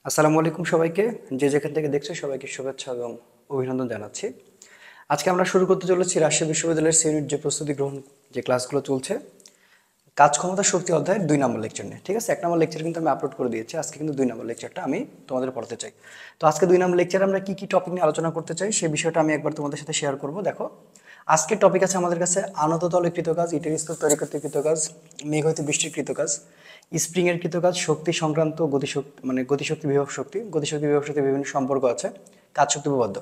আসসালামু আলাইকুম সবাইকে, যে যেখান থেকে দেখছো সবাইকে শুভেচ্ছা এবং অভিনন্দন জানাচ্ছি। আজকে আমরা শুরু করতে চলেছি রাজশাহী বিশ্ববিদ্যালয়ের সিউনিট যে প্রস্তুতি গ্রহণ যে ক্লাসগুলো চলছে, কাজ ক্ষমতা শক্তি অধ্যায়ের 2 নম্বর লেকচার নিয়ে। ঠিক আছে, 1 নম্বর লেকচার কিন্তু আমি আপলোড করে দিয়েছি, আজকে কিন্তু 2 নম্বর লেকচারটা আমি তোমাদের পড়াতে চাই। তো আজকে 2 নম্বর লেকচারে আমরা কি কি টপিক নিয়ে আলোচনা করতে চাই সেই বিষয়টা আমি একবার তোমাদের সাথে শেয়ার করব। দেখো, আজকের টপিক আছে আমাদের কাছে আনত তলে কৃতকাজ, ইটের স্তূপ তৈরি করতে কৃতকাজ, মেঘ হইতে বৃষ্টির কৃতকাজ, স্প্রিং এর কৃতকাজ, শক্তি সংক্রান্ত গতিশক্তি গতিশক্তি বিভব শক্তি, গতিশক্তি বিভব শক্তি বিভিন্ন সম্পর্ক আছে, কাজ শক্তি উপপাদ্য।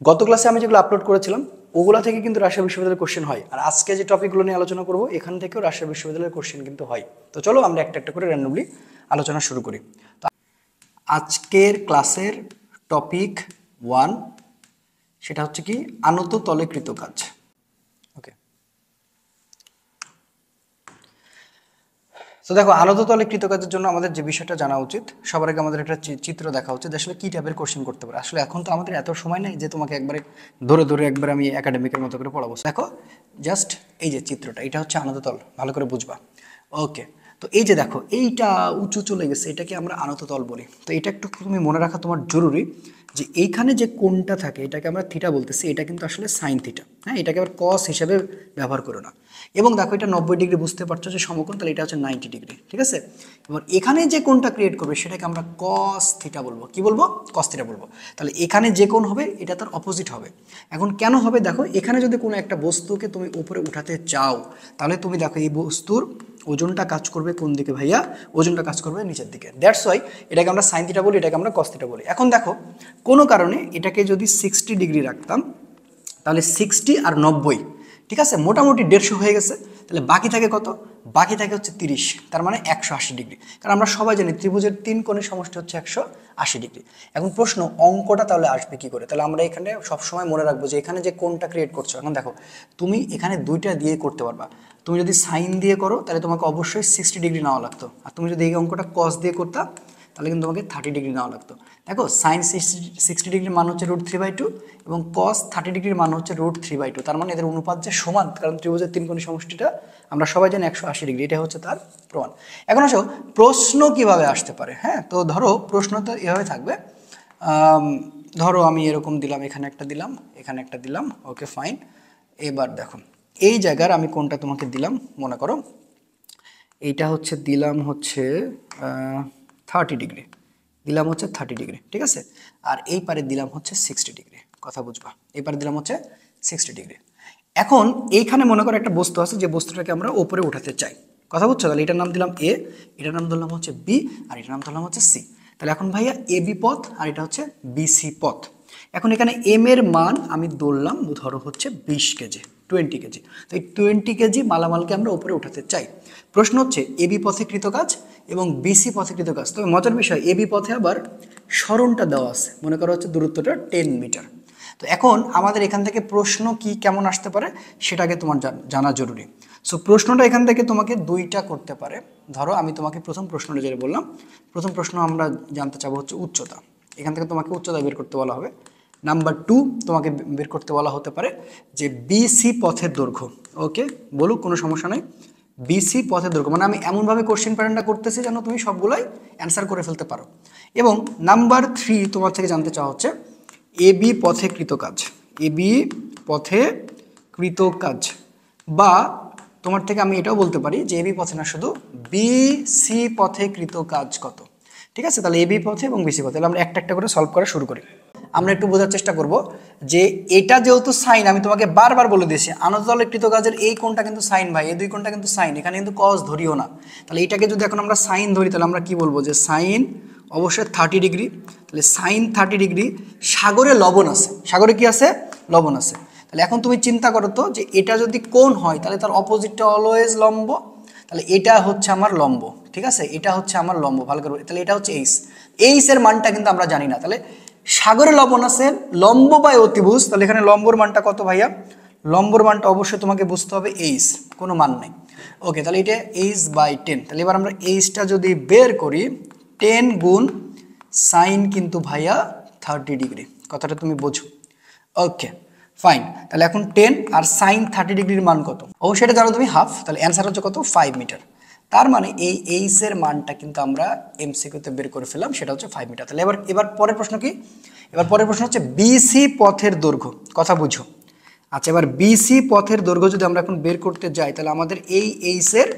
গত ক্লাসে আমি যেগুলো আপলোড করেছিলাম ওগুলা থেকে কিন্তু রাজশাহী বিশ্ববিদ্যালয়ের কোশ্চেন হয়, আর আজকে যে টপিকগুলো নিয়ে আলোচনা করব এখান থেকেও রাজশাহী বিশ্ববিদ্যালয়ের কোশ্চেন কিন্তু হয়। তো চলো আমরা একটা একটা করে র্যান্ডমলি আলোচনা শুরু করি। তো আজকের ক্লাসের টপিক 1, সেটা হচ্ছে কি আনত তলে কৃতকাজ। ওকে, তো দেখো, আনত তলে কৃতকাজের জন্য আমাদের যে বিষয়টা জানা উচিত, সবার আগে আমাদের একটা চিত্র দেখা উচিত আসলে কি টাইপের কোশ্চেন করতে পারে। আসলে এখন তো আমাদের এত সময় নেই যে তোমাকে একবারে ধরে ধরে একবার আমি একাডেমিকের মতো করে পড়াবো। দেখো জাস্ট এই যে চিত্রটা, এটা হচ্ছে আনত তল, ভালো করে বুঝবা। ওকে, তো এই যে দেখো এইটা উঁচু চলে গেছে, এটাকে আমরা আনত তল বলি। তো এটা একটু তুমি মনে রাখা তোমার জরুরি যে এইখানে যে কোণটা থাকে এটাকে আমরা থিটা বলতেছি, এটা কিন্তু আসলে সাইন থিটা। হ্যাঁ, এটাকে আবার কস হিসেবে ব্যবহার করো না। এবং দেখো এটা 90 ডিগ্রি, বুঝতে পারছো যে সমকোণ, তাহলে এটা হচ্ছে 90 ডিগ্রি। ঠিক আছে, এবার এখানে যে কোণটা ক্রিয়েট করবে সেটাকে আমরা কস থিটা বলবো। কি বলবো? কস থিটা বলবো। তাহলে এখানে যে কোণ হবে এটা তার অপোজিট হবে। এখন কেন হবে? দেখো, এখানে যদি কোনো একটা বস্তুকে তুমি উপরে উঠাতে চাও তাহলে তুমি দেখো এই বস্তুর ওজনটা কাজ করবে কোন দিকে ভাইয়া? ওজনটা কাজ করবে নিচের দিকে। দ্যাটস ওয়াই এটাকে আমরা সাইন থিটা বলি, এটাকে আমরা কস থিটা বলি। এখন দেখো, কোনো কারণে এটাকে যদি 60 ডিগ্রি রাখতাম তাহলে 60 আর 90, ঠিক আছে, মোটামুটি 150 হয়ে গেছে। তাহলে বাকি থাকে কত? বাকি থাকে হচ্ছে 30, তার মানে 180 ডিগ্রি। কারণ আমরা সবাই জানি ত্রিভুজের 3 কোণের সমষ্টি হচ্ছে 180 ডিগ্রি। এখন প্রশ্ন, অঙ্কটা তাহলে আসবে কি করে? তাহলে আমরা এখানে সবসময় মনে রাখবো যে এখানে যে কোণটা ক্রিয়েট করছো, এখন দেখো তুমি এখানে দুইটা দিয়ে করতে পারবা। তুমি যদি সাইন দিয়ে করো তাহলে তোমাকে অবশ্যই 60 ডিগ্রি নেওয়া লাগতো, আর তুমি যদি এই অঙ্কটা কস দিয়ে করতা তাহলে কিন্তু তোমাকে 30 ডিগ্রি নেওয়া লাগতো। দেখো, সাইন 60 ডিগ্রির মান হচ্ছে √3/2 এবং কস 30 ডিগ্রির মান হচ্ছে √3/2। তার মানে এদের অনুপাত যে সমান, কারণ ত্রিভুজের 3 কোণের সমষ্টিটা আমরা সবাই জানি 180 ডিগ্রি, এটা হচ্ছে তার প্রমাণ। এখন আসো প্রশ্ন কিভাবে আসতে পারে। হ্যাঁ, তো ধরো প্রশ্ন তো এভাবে থাকবে। ধরো আমি এরকম দিলাম, এখানে একটা দিলাম, এখানে একটা দিলাম। Okay fine. এবার দেখো এই জায়গার আমি কোনটা তোমাকে দিলাম, মনে করো এইটা হচ্ছে দিলাম হচ্ছে 30 ডিগ্রি, দিলাম হচ্ছে 30 ডিগ্রি, ঠিক আছে। আর এই পারে দিলাম হচ্ছে 60 ডিগ্রি, কথা বুঝবা। এই পারে দিলাম হচ্ছে 60 ডিগ্রি। এখন এইখানে মনে করো একটা বস্তু আছে, যে বস্তুটাকে আমরা ওপরে উঠাতে চাই, কথা বুঝছো। তাহলে এটার নাম দিলাম এ, এটার নাম ধরলাম হচ্ছে বি, আর এটার নাম ধরলাম হচ্ছে সি। তাহলে এখন ভাইয়া এ বি পথ আর এটা হচ্ছে বিসি পথ। এখন এখানে এম এর মান আমি ধরলাম ধরো হচ্ছে 20 কেজি, 20 কেজি। তো এই 20 কেজি মালামালকে আমরা উপরে উঠাতে চাই। প্রশ্ন হচ্ছে এবি পথে কৃতকাজ এবং বিসি পথে কৃতকাজ। তবে মজার বিষয়, এবি পথে আবার সরণটা দেওয়া আছে, মনে করা হচ্ছে দূরত্বটা 10 মিটার। তো এখন আমাদের এখান থেকে প্রশ্ন কি কেমন আসতে পারে সেটাকে তোমার জানা জরুরি। সো প্রশ্নটা এখান থেকে তোমাকে দুইটা করতে পারে। ধরো আমি তোমাকে প্রথম প্রশ্নটা যেটা বললাম, প্রথম প্রশ্ন আমরা জানতে চাবো হচ্ছে উচ্চতা। এখান থেকে তোমাকে উচ্চতা বের করতে বলা হবে। নাম্বার 2 তোমাকে বের করতে বলা হতে পারে যে বিসি পথের দৈর্ঘ্য। ওকে, বলুক, কোনো সমস্যা নেই। বিসি পথের দৈর্ঘ্য মানে আমি এমনভাবে কোশ্চেন প্যাটার্নটা করতেছি যেন তুমি সবগুলোই অ্যান্সার করে ফেলতে পারো। এবং নাম্বার 3 তোমার থেকে জানতে চাওয়া হচ্ছে এবি পথে কৃতকাজ, এবি পথে কৃতকাজ, বা তোমার থেকে আমি এটাও বলতে পারি যে এবি পথে না, শুধু বিসি পথে কৃতকাজ কত। ঠিক আছে, তাহলে এবি পথে এবং বিসি পথে। তাহলে আমরা একটা একটা করে সলভ করা শুরু করি। আমরা একটু বোঝার চেষ্টা করব যে এটা যেহেতু সাইন, আমি তোমাকে বারবার বলে দিয়েছি আনততলে কৃতকাজের এই কোণটা কিন্তু সাইন ভাই, এই দুই কোণটা কিন্তু সাইন, এখানে কিন্তু কস ধরিও না। তাহলে এটাকে যদি এখন আমরা সাইন ধরি তাহলে আমরা কি বলবো যে সাইন অবশ্যই 30 ডিগ্রি। তাহলে সাইন 30 ডিগ্রি, সাগরে লবণ আছে, সাগরে কি আছে? লবণ আছে। তাহলে এখন তুমি চিন্তা করো তো যে এটা যদি কোণ হয় তাহলে তার অপোজিটটা অলওয়েজ লম্ব। তাহলে এটা হচ্ছে আমার লম্ব, ঠিক আছে, এটা হচ্ছে আমার লম্ব, ভালো করে। তাহলে এটা হচ্ছে এইচ, এইচ এর মানটা কিন্তু আমরা জানি না। তাহলে সাগরে লবণ আছে, লম্ব বাই অতিভুজ, তাহলে এখানে লম্বর মানটা কত ভাইয়া? লম্বর মানটা অবশ্যই তোমাকে বুঝতে হবে এইচ, কোনো মান নেই। ওকে, তাহলে এটা এইচ বাই 10। তাহলে এবার আমরা এইচটা যদি বের করি, 10 গুণ সাইন কিন্তু ভাইয়া 30 ডিগ্রি, কথাটা তুমি বোঝো। Okay fine. তাহলে এখন 10 আর সাইন 30 ডিগ্রির মান কত? অবশ্যই এটা জানো তুমি, হাফ। তাহলে অ্যান্সার হচ্ছে কত? 5 মিটার। তার মানে এই এইচ এর মানটা কিন্তু আমরা এমসিকিউতে বের করে ফেললাম, সেটা হচ্ছে 5 মিটার। তাহলে এবার এবার পরের প্রশ্ন কি? এবার পরের প্রশ্ন হচ্ছে বিসি পথের দৈর্ঘ্য, কথা বুঝো। আচ্ছা, এবার বিসি পথের দৈর্ঘ্য যদি আমরা এখন বের করতে যাই, তাহলে আমাদের এই এইচ এর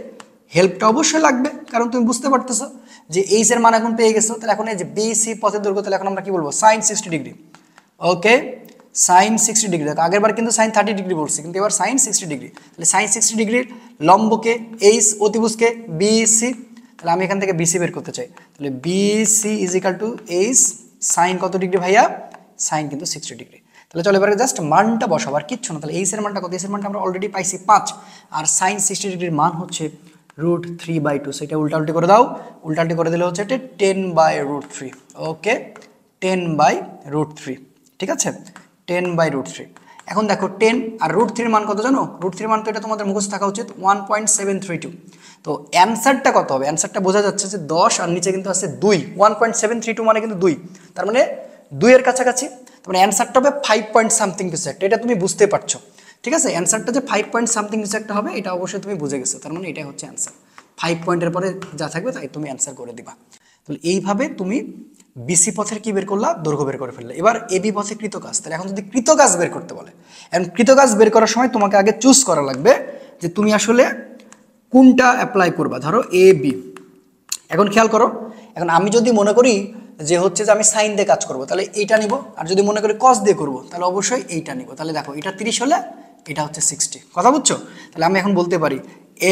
হেল্পটা অবশ্যই লাগবে, কারণ তুমি বুঝতে পারতেছো যে এইচ এর মান এখন পেয়ে গেছো। তাহলে এখন এই যে বিসি পথের দৈর্ঘ্য, তাহলে এখন আমরা কি বলবো? Sine 60 degree. Okay, sine 60 degree. দেখো আগের বার কিন্তু সাইন 30 ডিগ্রি বলছি, কিন্তু এবার সাইন 60 ডিগ্রি। তাহলে সাইন 60 ডিগ্রির লম্বকে এইচ, অতিভুজকে বিসি। তাহলে আমি এখান থেকে বিসি বের করতে চাই, তাহলে BC is equal to H sine কত ডিগ্রি ভাইয়া? সাইন কিন্তু 60 ডিগ্রি। তাহলে চলো এবারে জাস্ট মানটা বসাবো, আর কিচ্ছু না। তাহলে এইচ এর মানটা কত? এইচ এর মানটা আমরা অলরেডি পাইছি 5, আর সাইন 60 ডিগ্রির মান হচ্ছে √3/2। সেটা উল্টাউল্টি করে দাও, উল্টাউল্টি করে দিলে হচ্ছে এটা 10/√3। ওকে, 10/√3, ঠিক আছে, 10/√3। এখন দেখো 10 আর √3 মান কত জানো? √3 মান তো এটা তোমাদের মুখস্থ থাকা উচিত 1.732। তো অ্যান্সারটা কত হবে? অ্যান্সারটা বোঝা যাচ্ছে যে 10 আর নিচে কিন্তু আছে 2, 1.732 মানে কিন্তু 2, তার মানে 2 এর কাছাকাছি। তার মানে অ্যান্সারটা হবে 5 পয়েন্ট সামথিং কিছু একটা, এটা তুমি বুঝতে পারছো, ঠিক আছে? অ্যান্সারটা যে 5 পয়েন্ট সামথিং কিছু একটা হবে এটা অবশ্যই তুমি বুঝে গেছো, তার মানে এটাই হচ্ছে অ্যান্সার। 5 পয়েন্টের পরে যা থাকবে তাই তুমি অ্যান্সার করে দিবা। তাহলে এইভাবে তুমি বিসি পথের কি বের করলা? দৈর্ঘ্য বের করে ফেললে। এবার এবি পথে কৃতকাজ। তাহলে এখন যদি কৃতকাজ বের করতে বলে, এখন কৃতকাজ বের করার সময় তোমাকে আগে চুজ করা লাগবে যে তুমি আসলে কোনটা অ্যাপ্লাই করবা। ধরো এ বি, এখন খেয়াল করো, এখন আমি যদি মনে করি যে হচ্ছে যে আমি সাইন দিয়ে কাজ করব, তাহলে এইটা নিব, আর যদি মনে করি কস দিয়ে করব তাহলে অবশ্যই এইটা নিব। তাহলে দেখো এটা 30 হলে এটা হচ্ছে 60, কথা বুঝছো? তাহলে আমি এখন বলতে পারি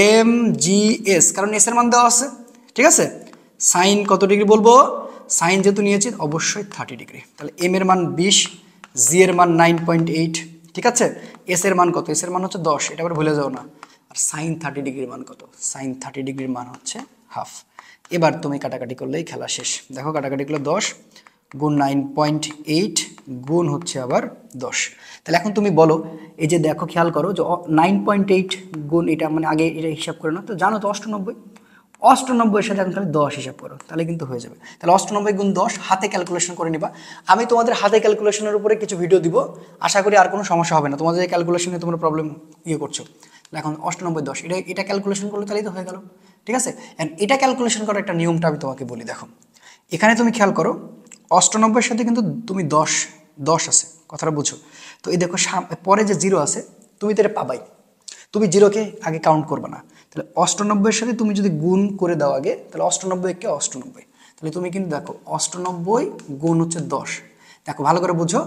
এম জি এস, কারণ এস এর মান দেওয়া আছে, ঠিক আছে। সাইন কত ডিগ্রি বলবো? সাইন যেহেতু নিয়েছি অবশ্যই 30 ডিগ্রি। তাহলে এম এর মান 20, জি এর মান 9.8, ঠিক আছে। এস এর মান কত? এস এর মান হচ্ছে 10, এটা আবার ভুলে যাও না। আর সাইন 30 ডিগ্রির মান কত? সাইন 30 ডিগ্রির মান হচ্ছে হাফ। এবার তুমি কাটাকাটি করলেই খেলা শেষ। দেখো কাটাকাটি করলে 10 গুণ 9.8 গুণ হচ্ছে আবার 10। তাহলে এখন তুমি বলো, এই যে দেখো খেয়াল করো যে 9.8 গুণ এটা মানে আগে এটা হিসাব করে না তো, জানো তো 98, 98 সাথে এখন খালি 10 হিসাব করো, তাহলে কিন্তু হয়ে যাবে। তাহলে 98 গুণ 10 হাতে ক্যালকুলেশন করে নিবা। আমি তোমাদের হাতে ক্যালকুলেশনের উপরে কিছু ভিডিও দিব, আশা করি আর কোনো সমস্যা হবে না। তোমাদের এই ক্যালকুলেশনে তোমরা প্রবলেম করছো, এখন 98 10 এটা ক্যালকুলেশন করলে তাহলেই তো হয়ে গেল, ঠিক আছে। এটা ক্যালকুলেশন করার একটা নিয়মটা আমি তোমাকে বলি। দেখো এখানে তুমি খেয়াল করো 98 সাথে কিন্তু তুমি 10 আছে, কথাটা বুঝো। তো এই দেখো পরে যে 0 আছে তুমি তো এটা পাবাই, তুমি 0কে আগে কাউন্ট করবে না। তাহলে 98 সাথে তুমি যদি গুণ করে দাও আগে, তাহলে 98 কে 98, তাহলে তুমি কিন্তু দেখো 98 গুণ হচ্ছে 10। দেখো ভালো করে বুঝো,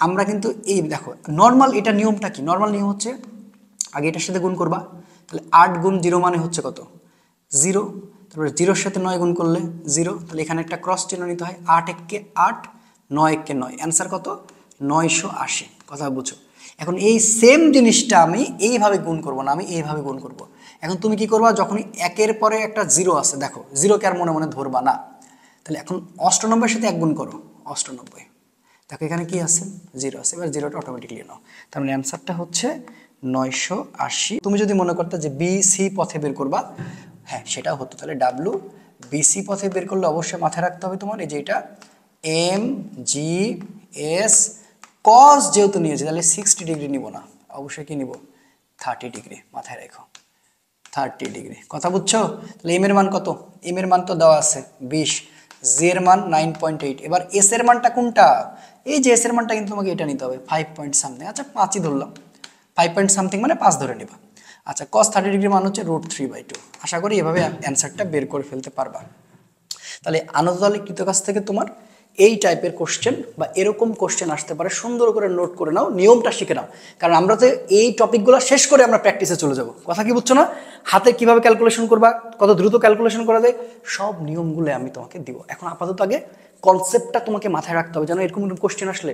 আমরা কিন্তু এই দেখো নর্মাল এটা নিয়মটা কি? নর্মাল নিয়ম হচ্ছে আগে এটার সাথে গুণ করবা, তাহলে 8 গুণ 0 মানে হচ্ছে কত? 0। তারপরে 0-র সাথে 9 গুণ করলে 0, তাহলে এখানে একটা ক্রস চিহ্ন নিতে হয়, 8 1 8, 9 1 9, অ্যান্সার কত? 980, কথা বুঝো। এখন এই সেম জিনিসটা আমি এইভাবে গুণ করব না, আমি এইভাবে গুণ করব। এখন তুমি কি করবা? যখনই একের পরে একটা 0 আছে, দেখো 0কে আর মনে মনে ধরবা না। তাহলে এখন 98-এর সাথে 1 গুণ করো, 98, দেখো এখানে কি আছে? 0 আছে, এবার 0টা অটোমেটিকলি নাও। তার মানে অ্যান্সারটা হচ্ছে 980। তুমি যদি মনে করতে যে বি সি পথে বের করবা, হ্যাঁ সেটাও হতো। তাহলে ডাব্লু বি সি পথে বের করলে অবশ্যই মাথায় রাখতে হবে তোমার এই যে এটা এম জি এস কস যেহেতু নিয়েছে তাহলে 60 ডিগ্রি নিব না, অবশ্যই কি নিব? 30 ডিগ্রি, মাথায় রেখো 30 ডিগ্রি, কথা বুঝছো? তাহলে এম এর মান কত? এম এর মান তো দেওয়া আছে 20, জি এর মান 9.8। এবার এস এর মানটা কোনটা? এই যে এস এর মানটা কিন্তু তোমাকে এটা নিতে হবে 5 পয়েন্ট সামথিং। আচ্ছা 5ই ধরলাম, 5 পয়েন্ট সামথিং মানে 5 ধরে নিবা। আচ্ছা cos 30 ডিগ্রি মান হচ্ছে √3/2। আশা করি এভাবে অ্যান্সারটা বের করে ফেলতে পারবা। তাহলে আনততালে কৃতকাজ থেকে তোমার এই টাইপের কোশ্চেন বা এরকম কোশ্চেন আসতে পারে, সুন্দর করে নোট করে নাও, নিয়মটা শিখে নাও। কারণ আমরা তো এই টপিকগুলো শেষ করে আমরা প্র্যাকটিসে চলে যাব, কথা কি বুঝছো না? হাতে কিভাবে ক্যালকুলেশন করবা, কত দ্রুত ক্যালকুলেশন করা যায়, সব নিয়মগুলো আমি তোমাকে দিব। এখন আপাতত আগে কনসেপ্টটা তোমাকে মাথায় রাখতে হবে, যেন এরকম কোশ্চেন আসলে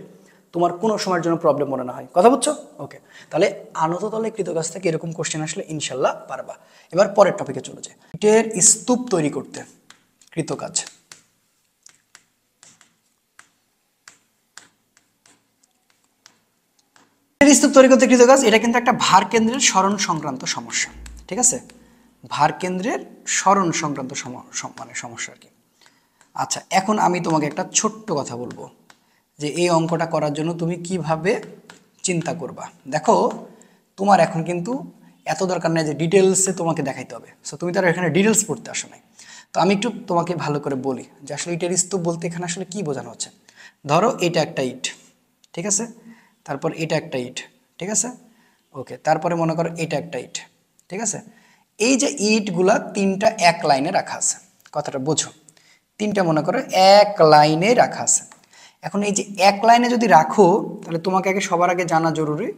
তোমার কোনো সময়ের জন্য প্রবলেম মনে না হয়, কথা বুঝছো? ওকে, তাহলে আনততলে কৃতকাজ থেকে এরকম কোশ্চেন আসলে ইনশাল্লাহ পারবা। এবার পরের টপিকে চলে যায়, ইটের স্তূপ তৈরি করতে কৃতকাজ। স্তূপ তৈরি করতে কৃতকাজ, এটা কিন্তু একটা ভার কেন্দ্রের সরণ সংক্রান্ত সমস্যা, ঠিক আছে। ভার কেন্দ্রের সরণ সংক্রান্ত মানে সমস্যা আর কি। আচ্ছা এখন আমি তোমাকে একটা ছোট্ট কথা বলবো যে এই অঙ্কটা করার জন্য তুমি কিভাবে চিন্তা করবা। দেখো তোমার এখন কিন্তু এত দরকার নাই যে ডিটেলসে তোমাকে দেখাইতে হবে। সো তুমি তার এখানে ডিটেলস পড়তে আসো নাই। তো আমি একটু তোমাকে ভালো করে বলি যে আসলে ইটের স্তূপ বলতে এখানে আসলে কি বোঝানো হচ্ছে। ধরো এটা একটা ইট, ঠিক আছে, তারপর এটা একটা ইট, ঠিক আছে, ওকে, তারপরে মনে করো এটা একটা ইট, ঠিক আছে। এই যে ইটগুলা তিনটা এক লাইনে রাখা আছে, কথাটা বোঝো, তিনটা মনে করো এক লাইনে রাখা আছে। এখন এই যে এক লাইনে যদি রাখো তাহলে তোমাকে আগে সবার আগে জানা জরুরি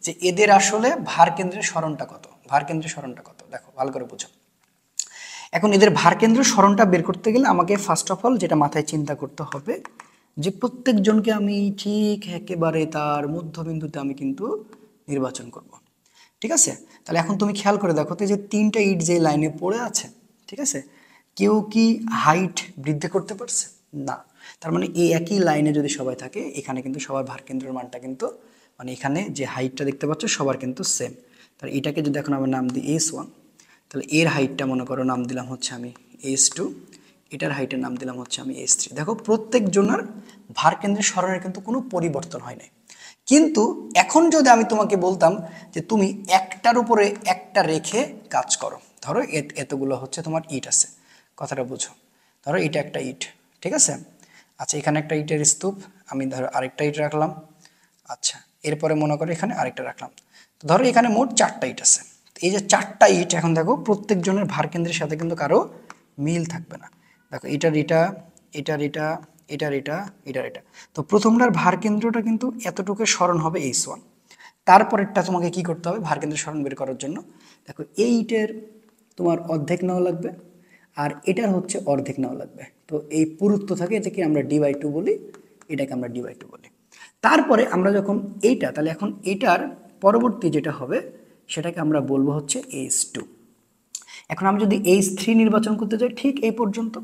যে এদের আসলে ভার কেন্দ্রের সরণটা কত, ভার কেন্দ্রের সরণটা কত, দেখো ভালো করে বুঝো। এখন এদের ভার কেন্দ্রের সরণটা বের করতে গেলে আমাকে ফার্স্ট অফ অল যেটা মাথায় চিন্তা করতে হবে যে প্রত্যেকজনকে আমি ঠিক একেবারে তার মধ্যবিন্দুতে আমি কিন্তু নির্বাচন করব, ঠিক আছে। তাহলে এখন তুমি খেয়াল করে দেখো তো যে তিনটা ইট যে লাইনে পড়ে আছে, ঠিক আছে, কেউ কি হাইট বৃদ্ধি করতে পারছে না। তার মানে এই একই লাইনে যদি সবাই থাকে এখানে কিন্তু সবার ভার কেন্দ্রের মানটা কিন্তু মানে এখানে যে হাইটটা দেখতে পাচ্ছ সবার কিন্তু সেম। তাহলে এটাকে যদি এখন আমরা নাম দিই S1, তাহলে এর হাইটটা মনে করো নাম দিলাম হচ্ছে আমি S2, এটার হাইটের নাম দিলাম হচ্ছে আমি S3। দেখো প্রত্যেকজনের ভার কেন্দ্রের সরণের কিন্তু কোনো পরিবর্তন হয় নাই। কিন্তু এখন যদি আমি তোমাকে বলতাম যে তুমি একটার উপরে একটা রেখে কাজ করো, ধরো এতগুলো হচ্ছে তোমার ইট আছে, কথাটা বুঝো, ধরো এটা একটা ইট, ঠিক আছে, আচ্ছা এখানে একটা ইটের স্তূপ, আমি ধরো আরেকটা ইট রাখলাম, আচ্ছা এরপরে মনে করো এখানে আরেকটা রাখলাম, তো ধরো এখানে মোট চারটা ইট আছে। এই যে চারটা ইট এখন দেখো প্রত্যেকজনের ভার কেন্দ্রের সাথে কিন্তু কারো মিল থাকবে না। দেখো এটার এটা, এটার এটা, এটার এটা, এটার এটা, তো প্রথমটার ভার কেন্দ্রটা কিন্তু এতটুকু স্মরণ হবে S1। তারপরেরটা তোমাকে কি করতে হবে ভার কেন্দ্রের স্মরণ বের করার জন্য, দেখো এই ইটের তোমার অর্ধেক নেওয়া লাগবে আর এটার হচ্ছে অর্ধেক নেওয়া লাগবে। তো এই পুরুত্ব থাকে এটাকে আমরা D/2 বলি, এটাকে আমরা D/2 বলি। তারপরে আমরা যখন এইটা, তাহলে এখন এটার পরবর্তী যেটা হবে সেটাকে আমরা বলবো হচ্ছে S2। এখন আমি যদি H3 নির্বাচন করতে যাই ঠিক এই পর্যন্ত,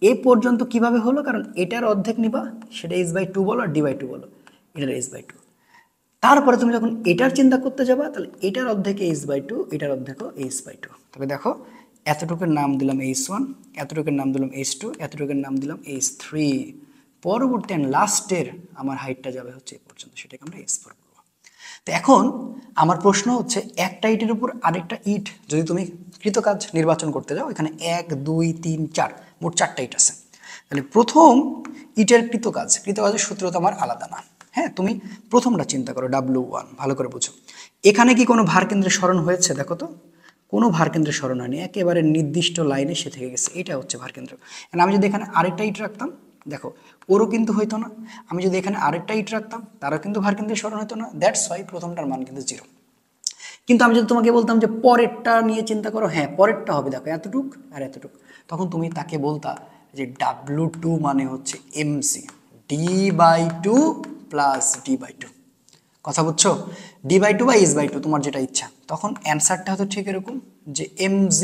এই পর্যন্ত কিভাবে হলো, কারণ এটার অর্ধেক নিবা সেটা S/2 বলো আর D/2 বলো, এটার S/2। তারপরে তুমি যখন এটার চিন্তা করতে যাবা তাহলে এটার অর্ধেক S/2, এটার অর্ধেকও S/2। তবে দেখো এতটুকুর নাম দিলাম S1, এতটুকুর নাম দিলাম S2, এতটুকুর নাম দিলাম S3, পরবর্তী লাস্টের আমার হাইটটা যাবে হচ্ছে এই পর্যন্ত, সেটাকে আমরা S4 বলবো। তো এখন আমার প্রশ্ন হচ্ছে একটা ইটের উপর আরেকটা ইট যদি তুমি কৃতকাজ নির্বাচন করতে যাও, এখানে 1 2 3 4 মোট চারটা ইট আছে, তাহলে প্রথম ইটের কৃতকাজের সূত্র তো আমার আলাদা না। হ্যাঁ, তুমি প্রথমটা চিন্তা করো W1, ভালো করে বুঝো। এখানে কি কোনো ভার কেন্দ্রের স্মরণ হয়েছে, দেখো তো কোনো ভার কেন্দ্রের স্মরণ হয়নি, একেবারে নির্দিষ্ট লাইনে সে থেকে গেছে, এটা হচ্ছে ভার কেন্দ্র। আমি যদি এখানে আরেকটা ইট রাখতাম দেখো ওরও কিন্তু হইতো না, আমি যদি এখানে আরেকটা ইট রাখতাম তারও কিন্তু ভার কেন্দ্রের স্মরণ হতো না, দ্যাটস ওয়াই প্রথমটার মান কিন্তু 0। কিন্তু আমি যদি তোমাকে বলতাম যে পরেরটা নিয়ে চিন্তা করো, হ্যাঁ পরেরটা হবে দেখো এতটুক আর এতটুক, তখন তুমি তাকে বলতা যে W2 মানে হচ্ছে MC, D/2 প্লাস D/2, কথা বুঝছো, D/2 বা S/2 তোমার যেটা ইচ্ছা, তখন অ্যান্সারটা হতো ঠিক এরকম যে MG।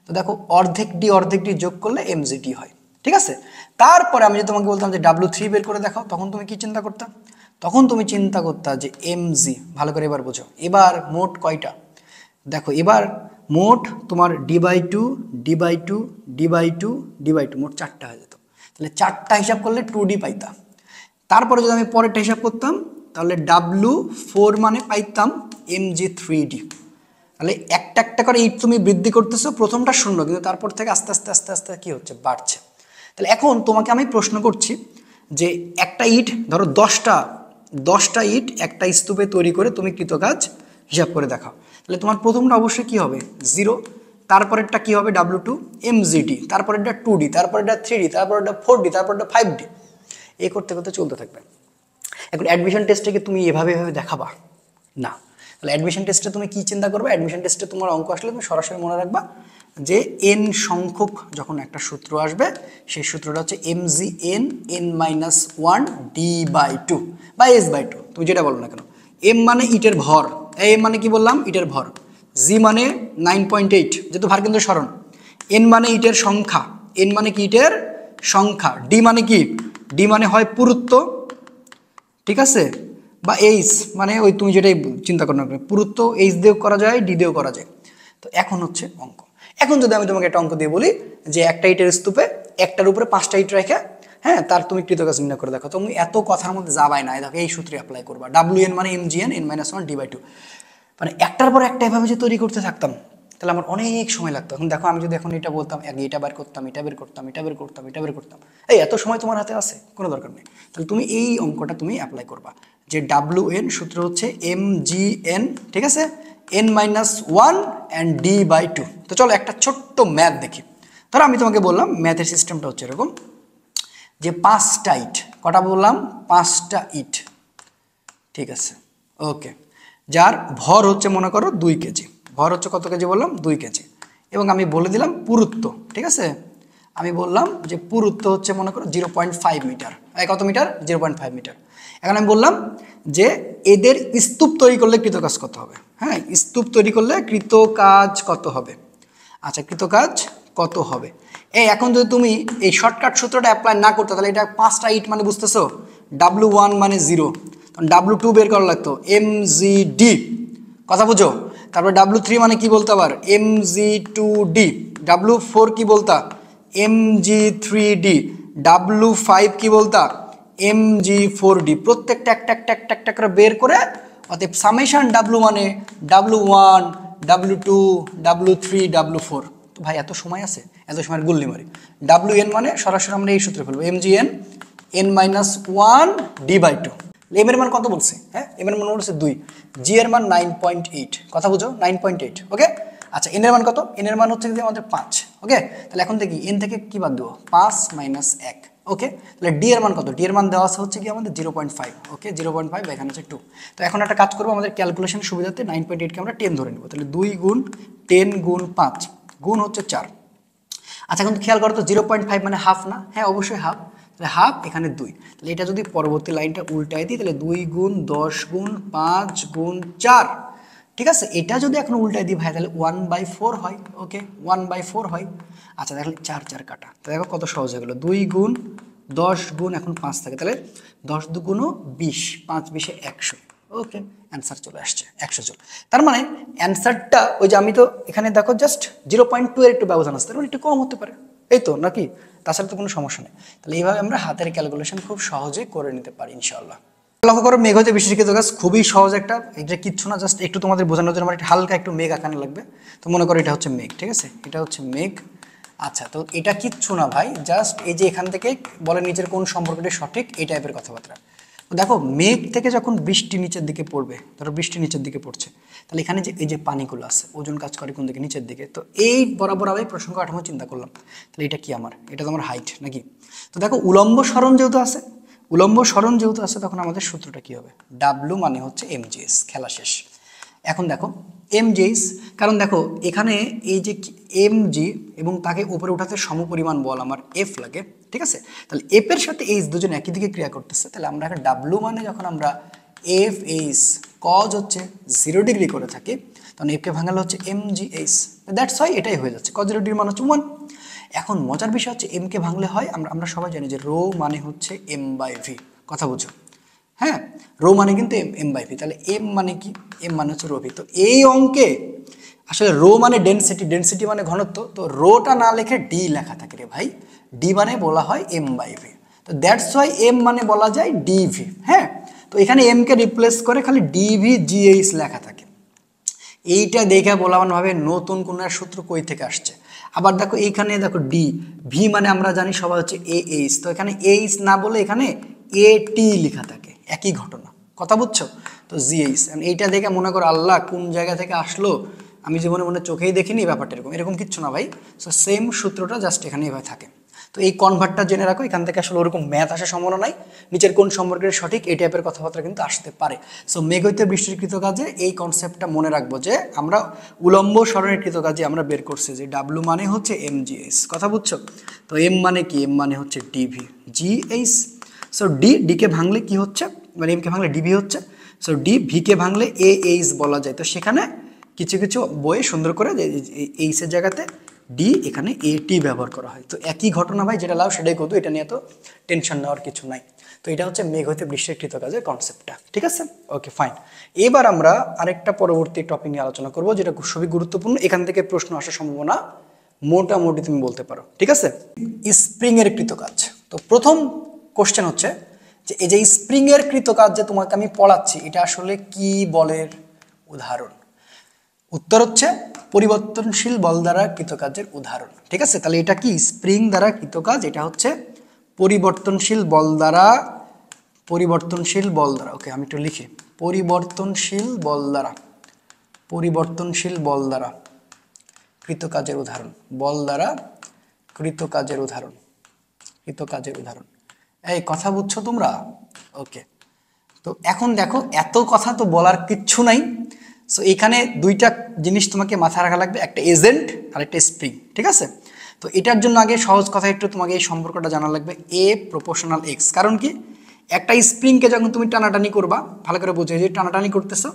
তো দেখো অর্ধেক ডি যোগ করলে MGD হয়, ঠিক আছে। তারপরে আমি যদি তোমাকে বলতাম যে W3 বের করে দেখাও, তখন তুমি কি চিন্তা করতা, তখন তুমি চিন্তা করতা যে MG, ভালো করে এবার বোঝো, এবার মোট কয়টা, দেখো এবার মোট তোমার D/2 D/2 D/2 D/2 মোট চারটা হয়ে যেত, তাহলে চারটা হিসাব করলে 2D পাইতা। তারপরে যদি আমি পরেরটা হিসাব করতাম তাহলে W4 মানে পাইতাম MG3D। তাহলে একটা একটা করে ইট তুমি বৃদ্ধি করতেছো, প্রথমটা শূন্য কিন্তু তারপর থেকে আস্তে আস্তে আস্তে আস্তে কি হচ্ছে, বাড়ছে। তাহলে এখন তোমাকে আমি প্রশ্ন করছি যে একটা ইট ধরো 10টা ইট একটা স্তূপে তৈরি করে তুমি কৃতকাজ হিসাব করে দেখাও, তাহলে তোমার প্রথমটা অবশ্যই কি হবে 0, তারপরেরটা কি হবে W2 MGD, তারপরেরটা 2D, তারপরেরটা 3D, তারপরেরটা 4D, তারপরেরটা 5D, এই করতে করতে চলতে থাকবে। এখন অ্যাডমিশন টেস্টে কি তুমি এভাবে দেখাবা না, তাহলে অ্যাডমিশন টেস্টে তুমি কি চিন্তা করবে, অ্যাডমিশন টেস্টে তোমার অঙ্ক আসলে তুমি সরাসরি মনে রাখবা যে n সংখ্যক যখন একটা সূত্র আসবে সেই সূত্রটা হচ্ছে MGN n-1 D/2 বা S/2, তুমি যেটা বলো না কেন। M মানে ইটের ভর, M মানে কি বললাম ইটের ভর, G মানে 9.8 যেহেতু ভার কেন্দ্রের সরণ, N মানে ইটের সংখ্যা, N মানে কি ইটের সংখ্যা, D মানে কি, D মানে হয় পুরুত্ব, ঠিক আছে, বা H মানে ওই তুমি যেটাই চিন্তা করো না পুরুত্ব, H দিয়েও করা যায় D দিয়েও করা যায়। তো এখন হচ্ছে অঙ্ক, এখন যদি আমি তোমাকে একটা অঙ্ক দিয়ে বলি যে একটা ইটের স্তূপে একটার উপরে 5টা ইট রেখে হ্যাঁ তার তুমি কৃতকাজ নির্ণয় করে দেখো, তুমি এত কথার মধ্যে যাবাই না, দেখো এই সূত্রে অ্যাপ্লাই করবা, WN মানে MGN n-1 D/2। মানে একটার পর একটা এভাবে যে তৈরি করতে থাকতাম তাহলে আমার অনেক সময় লাগতো। এখন দেখো আমি যদি এখন এটা বলতাম আগে এটা বের করতাম, এটা বের করতাম, এটা বের করতাম, এটা বের করতাম, এই এত সময় তোমার হাতে আছে, কোনো দরকার নেই। তাহলে তুমি এই অঙ্কটা তুমি অ্যাপ্লাই করবা যে ডাব্লিউ এন সূত্র হচ্ছে এম জি এন, ঠিক আছে, N minus one and D by two. তো চলো একটা ছোট্ট ম্যাথ দেখি। ধরো আমি তোমাকে বললাম ম্যাথের সিস্টেমটা হচ্ছে এরকম যে 5টা ইট, কটা বললাম 5টা ইট, ঠিক আছে, ওকে, যার ভর হচ্ছে মনে করো 2 কেজি, ভর হচ্ছে কত কেজি বললাম 2 কেজি, এবং আমি বলে দিলাম পুরুত্ব, ঠিক আছে, আমি বললাম যে পুরুত্ব হচ্ছে মনে করো 0.5 মিটার, কত মিটার 0.5 মিটার। এখন আমি বললাম যে এদের স্তূপ তৈরি করলে কৃতকাজ কত হবে, হ্যাঁ স্তূপ তৈরি করলে কৃতকাজ কত হবে, আচ্ছা কৃতকাজ কত হবে। এখন যদি তুমি এই শর্টকাট সূত্রটা অ্যাপ্লাই না করতে তাহলে এটা 5টা ইট মানে বুঝতেছো W1 মানে 0, তখন W2 বের করা লাগতো MGD, কথা বুঝো, তারপর W3 মানে কি বলতে আবার MG2D, W4 কি বলতা MG3D, W5 কি বলতা MG4D, প্রত্যেকটা একটা একটা একটা একটা করে বের করে অতএব সামেশন W মানে W1 W2 W3 W4। তো ভাই এত সময় আছে, এত সময়ের গুল্লি মারি। WN মানে সরাসরি আমরা এই সূত্রে ফেলবো MGN N minus one D by two. M এর মান কত বলছে, হ্যাঁ এম এর মান বলছে 2, জি এর মান 9.8, কথা বুঝো 9.8, ওকে। আচ্ছা এন এর মান কত, এন এর মান হচ্ছে যে আমাদের 5, ওকে। তাহলে এখন দেখি এন থেকে কি বাদ দেবো 5 মাইনাস 1, ওকে। তাহলে ডি এর মান কত, ডি এর মান দেওয়া আছে হচ্ছে কি আমাদের 0.5, ওকে 0.5, এখানে হচ্ছে 2। তো এখন একটা কাজ করবো আমাদের ক্যালকুলেশন সুবিধাতে 9.8কে আমরা 10 ধরে নেব, তাহলে 2 গুণ 10 গুণ 5 গুণ হচ্ছে 4। আচ্ছা কিন্তু খেয়াল করো তো 0.5 মানে হাফ না, হ্যাঁ অবশ্যই হাফ, তাহলে হাফ এখানে 2, তাহলে এটা যদি পরবর্তী লাইনটা উল্টাই দিই তাহলে 2 গুণ 10 গুণ 5 গুণ 4, ঠিক আছে। এটা যদি এখন উল্টাই দিই ভাই তাহলে 1/4 হয়, ওকে 1/4 হয়। আচ্ছা দেখলে 4 4 কাটা, তো দেখো কত সহজ হয়ে গেলো, 2 গুণ 10 গুণ এখন 5 থাকে, তাহলে 10 দুগুণও 20, 5 20 100, ওকে অ্যান্সার চলে আসছে 100 চলে। তার মানে অ্যান্সারটা ওই যে আমি তো এখানে দেখো জাস্ট 0.2 এর একটু ব্যবধান আছে, তার মানে একটু কম হতে পারে, এই তো নাকি, তাছাড়া তো কোনো সমস্যা নেই। তাহলে এইভাবে আমরা হাতের ক্যালকুলেশন খুব সহজে করে নিতে পারি ইনশাআল্লাহ। লক্ষ্য করো মেঘ হতে বিশেষিত কাজ খুবই সহজ একটা, এটা কিচ্ছু না, জাস্ট একটু তোমাদের বোঝানোর জন্য আমার একটা হালকা একটু মেঘ আঁকানো লাগবে। তো মনে করো এটা হচ্ছে মেঘ, ঠিক আছে, এটা হচ্ছে মেঘ। আচ্ছা তো এটা কিচ্ছু না ভাই, জাস্ট এই যে এখান থেকে বলে নিচের কোন সম্পর্কটি সঠিক এই টাইপের কথাবার্তা। দেখো মেঘ থেকে যখন বৃষ্টি নিচের দিকে পড়বে, ধরো বৃষ্টি নিচের দিকে পড়ছে, তাহলে এখানে যে এই যে পানিগুলো আছে ওজন কাজ করে কোন দিকে নিচের দিকে, তো এই বরাবর আমি প্রসঙ্গ কাঠামো চিন্তা করলাম, তাহলে এটা কি আমার, এটা তো আমার হাইট নাকি। তো দেখো উলম্ব সরণ যেহেতু আছে, উলম্ব সরণ যেহেতু আছে তখন আমাদের সূত্রটা কি হবে, ডাব্লু মানে হচ্ছে এমজিএস, খেলা শেষ। এখন দেখো এমজিএস, কারণ দেখো এখানে এই যে এমজি এবং তাকে উপরে উঠাতে সমপরিমাণ বল আমার এফ লাগে, ঠিক আছে। তাহলে এফ এর সাথে এইচ দুজন একই দিকে ক্রিয়া করতেছে, তাহলে আমরা একটা ডাব্লু মানে যখন আমরা এফ এইচ কজ হচ্ছে 0 ডিগ্রি করে থাকি তখন এফকে ভাঙালে হচ্ছে এমজিএস, দ্যাটস হয় এটাই হয়ে যাচ্ছে, কজ 0 ডিগ্রি মানে হচ্ছে 1। এখন মজার বিষয় হচ্ছে এম কে ভাঙলে হয় আমরা সবাই জানি যে রো মানে হচ্ছে এম বাই ভি, কথা বুঝো, হ্যাঁ রো মানে কিন্তু এম বাই ভি, তাহলে এম মানে কি, এম মানে হচ্ছে রো ভি। তো এই অঙ্কে আসলে রো মানে ডেনসিটি, ডেনসিটি মানে ঘনত্ব, তো রোটা না লিখে ডি লেখা থাকে রে ভাই, ডি মানে বলা হয় এম বাই ভি, তো দ্যাটস ওয়াই এম মানে বলা যায় ডিভি, হ্যাঁ। তো এখানে এম কে রিপ্লেস করে খালি ডিভি জিএইচ লেখা থাকে, এইটা দেখে বলা ভাবে নতুন কোন সূত্র কই থেকে আসছে। আবার দেখো এইখানে দেখো ডি ভি মানে আমরা জানি সবাই হচ্ছে এ এইচ, তো এখানে এইচ না বলে এখানে এ টি লেখা থাকে, একই ঘটনা, কথা বুঝছো। তো জিএইচ এইটা দেখে মনে করো আল্লাহ কোন জায়গা থেকে আসলো, আমি জীবনে মনে চোখেই দেখিনি ব্যাপারটা এরকম, এরকম কিচ্ছু না ভাই। সো সেম সূত্রটা জাস্ট এখানে এভাবে থাকে। তো এই কনভার্টটা জেনে রাখো, এখান থেকে আসলে ওরকম ম্যাথ আসার সম্ভাবনা নাই, নিচের কোন সম্পর্কের সঠিক এই টাইপের কথাবার্তা কিন্তু আসতে পারে। সো মেঘ হইতে বৃষ্টির কৃতকাজে এই কনসেপ্টটা মনে রাখবো যে আমরা উলম্ব সরণের কৃতকাজে আমরা বের করছি যে ডাব্লু মানে হচ্ছে এমজিএস, কথা বুঝছো। তো এম মানে কি, এম মানে হচ্ছে ডিভি জিএইচ। সো ডিকে ভাঙলে কি হচ্ছে, মানে এমকে ভাঙলে ডিভি হচ্ছে, সো ডি ভিকে ভাঙলে এ এইচ বলা যায়। তো সেখানে কিছু কিছু বইয়ে সুন্দর করে এইচের জায়গাতে ডি এখানে এটি ব্যবহার করা হয়। তো একই ঘটনা ভাই, যেটা লাও সেটাই করতো, এটা নিয়ে তো টেনশন নেওয়ার কিছু নাই। তো এটা হচ্ছে মেঘ হইতে বৃষ্টির কৃতকাজের কনসেপ্টটা, ঠিক আছে, ওকে ফাইন। এবার আমরা আরেকটা পরবর্তী টপিক নিয়ে আলোচনা করব যেটা খুবই গুরুত্বপূর্ণ, এখান থেকে প্রশ্ন আসার সম্ভাবনা মোটামুটি তুমি বলতে পারো, ঠিক আছে। স্প্রিং এর কৃতকাজ। তো প্রথম কোশ্চেন হচ্ছে যে এই যে স্প্রিং এর কৃতকাজ যে তোমাকে আমি পড়াচ্ছি এটা আসলে কি বলের উদাহরণ, উত্তর হচ্ছে পরিবর্তনশীল বল দ্বারা কৃতকাজের উদাহরণ। ঠিক আছে, তাহলে এটা কি স্প্রিং দ্বারা কৃতকাজ, এটা হচ্ছে পরিবর্তনশীল বল দ্বারা, পরিবর্তনশীল বল দ্বারা, ওকে আমি একটু লিখি, পরিবর্তনশীল বল দ্বারা, পরিবর্তনশীল বল দ্বারা কৃতকাজের উদাহরণ, বল দ্বারা কৃতকাজের উদাহরণ, কৃতকাজের উদাহরণ। এই কথা বুঝছো তোমরা? ওকে, তো এখন দেখো এত কথা তো বলার কিচ্ছু নাই। সো এখানে দুইটা জিনিস তোমাকে মাথায় রাখা লাগবে, একটা এজেন্ট আর একটা স্প্রিং। ঠিক আছে, তো এটার জন্য আগে সহজ কথা একটু তোমাকে এই সম্পর্কটা জানা লাগবে, এ প্রপোর্শনাল এক্স। কারণ কি, একটা স্প্রিংকে যখন তুমি টানাটানি করবা, ভালো করে বুঝো, এই যে টানাটানি করতেছো,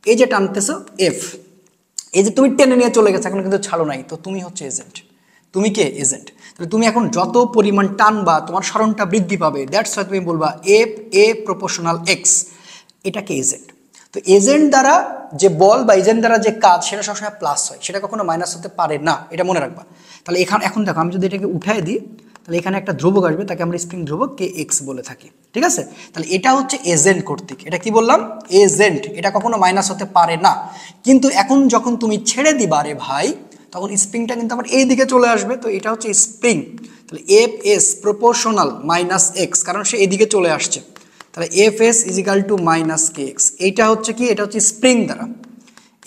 এই যে টানতেছো এফ, এই যে তুমি টেনে নিয়ে চলে গেছো, এখন কিন্তু ছাড়ো নাই, তো তুমি হচ্ছে এজেন্ট। তুমি কে? এজেন্ট। তাহলে তুমি এখন যত পরিমাণ টানবা তোমার সরণটা বৃদ্ধি পাবে, দ্যাটস ওয়াই তুমি বলবা এফ এ প্রপোর্শনাল এক্স, এটাকে এজেন্ট। তো এজেন্ট দ্বারা যে বল বা এজেন্ট দ্বারা যে কাজ সেটা সবসময় প্লাস হয়, সেটা কখনো মাইনাস হতে পারে না, এটা মনে রাখবা। তাহলে এখন দেখো আমি যদি এটাকে উঠাই দিই, তাহলে এখানে একটা ধ্রুবক আসবে, তাকে আমরা স্প্রিং ধ্রুবক কে এক্স বলে থাকি। ঠিক আছে, তাহলে এটা হচ্ছে এজেন্ট কর্তৃক, এটা কি বললাম? এজেন্ট, এটা কখনো মাইনাস হতে পারে না। কিন্তু এখন যখন তুমি ছেড়ে দিবা রে ভাই, তখন স্প্রিংটা কিন্তু আমার এই দিকে চলে আসবে, তো এটা হচ্ছে স্প্রিং। তাহলে F S proportional minus X, কারণ সে এদিকে চলে আসছে, তাহলে F S equal to minus K X. এইটা হচ্ছে কি? এটা হচ্ছে স্প্রিং দ্বারা।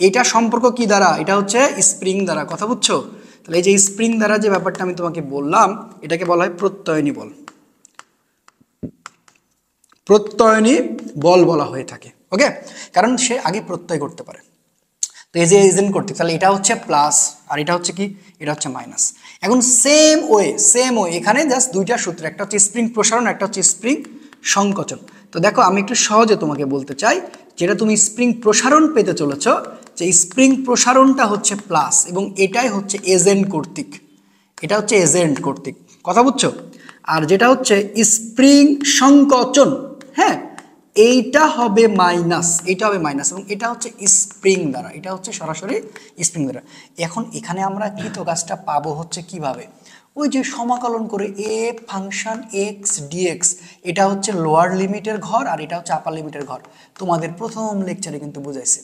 এটা সম্পর্ক কি দ্বারা? এটা হচ্ছে স্প্রিং দ্বারা। কথা বুঝছো? তাহলে এই যে স্প্রিং দ্বারা যে ব্যাপারটা আমি তোমাকে বললাম, এটাকে বলা হয় প্রত্যয়নী বল, প্রত্যয়নী বল বলা হয়ে থাকে। ওকে, কারণ সে আগে প্রত্যয় করতে পারে। তো এই যে এজেন্ট কর্তৃক, তাহলে এটা হচ্ছে প্লাস আর এটা হচ্ছে কি? এটা হচ্ছে মাইনাস। এখন সেম ওয়ে এখানে জাস্ট দুইটা সূত্র, একটা হচ্ছে স্প্রিং প্রসারণ, একটা হচ্ছে স্প্রিং সংকোচন। তো দেখো আমি একটু সহজে তোমাকে বলতে চাই, যেটা তুমি স্প্রিং প্রসারণ পেতে চলেছ, যে স্প্রিং প্রসারণটা হচ্ছে প্লাস এবং এটাই হচ্ছে এজেন্ট কর্তৃক, এটা হচ্ছে এজেন্ট কর্তৃক। কথা বুঝছো? আর যেটা হচ্ছে স্প্রিং সংকোচন, হ্যাঁ, এইটা হবে মাইনাস, এটা হবে মাইনাস, এবং এটা হচ্ছে স্প্রিং দ্বারা, এটা হচ্ছে সরাসরি স্প্রিং দ্বারা। এখন এখানে আমরা কৃতকাজটা পাবো হচ্ছে কিভাবে? ওই যে সমাকলন করে এ ফাংশন এক্স ডিএক্স, এটা হচ্ছে লোয়ার লিমিটের ঘর আর এটা হচ্ছে আপার লিমিটের ঘর, তোমাদের প্রথম লেকচারে কিন্তু বুঝাইছে।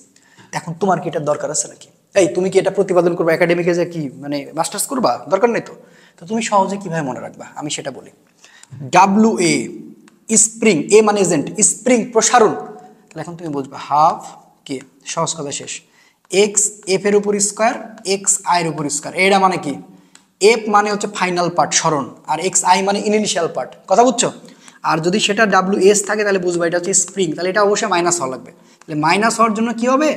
এখন তোমার কি এটার দরকার আছে নাকি? এই তুমি কি এটা প্রতিপাদন করবা একাডেমিকে, যে কি মানে মাস্টার্স করবা? দরকার নেই তো। তো তুমি সহজে কিভাবে মনে রাখবা আমি সেটা বলি। ডাব্লু এ স্প্রিং, এ মানে এজেন্ট, স্প্রিং প্রসারণ, তাহলে এখন তুমি বুঝবে হাফ কে, সহজ কথা শেষ, এক্স এফ এর উপর স্কোয়ার এক্স আই এর উপর স্কোয়ার। এটা মানে কি? এফ মানে হচ্ছে ফাইনাল পার্ট সরণ, আর এক্স আই মানে ইনিশিয়াল পার্ট। কথা বুঝছো? আর যদি সেটা ডাব্লিউ এস থাকে তাহলে বুঝবা এটা হচ্ছে স্প্রিং, তাহলে এটা অবশ্যই মাইনাস হওয়া লাগবে। তাহলে মাইনাস হওয়ার জন্য কি হবে?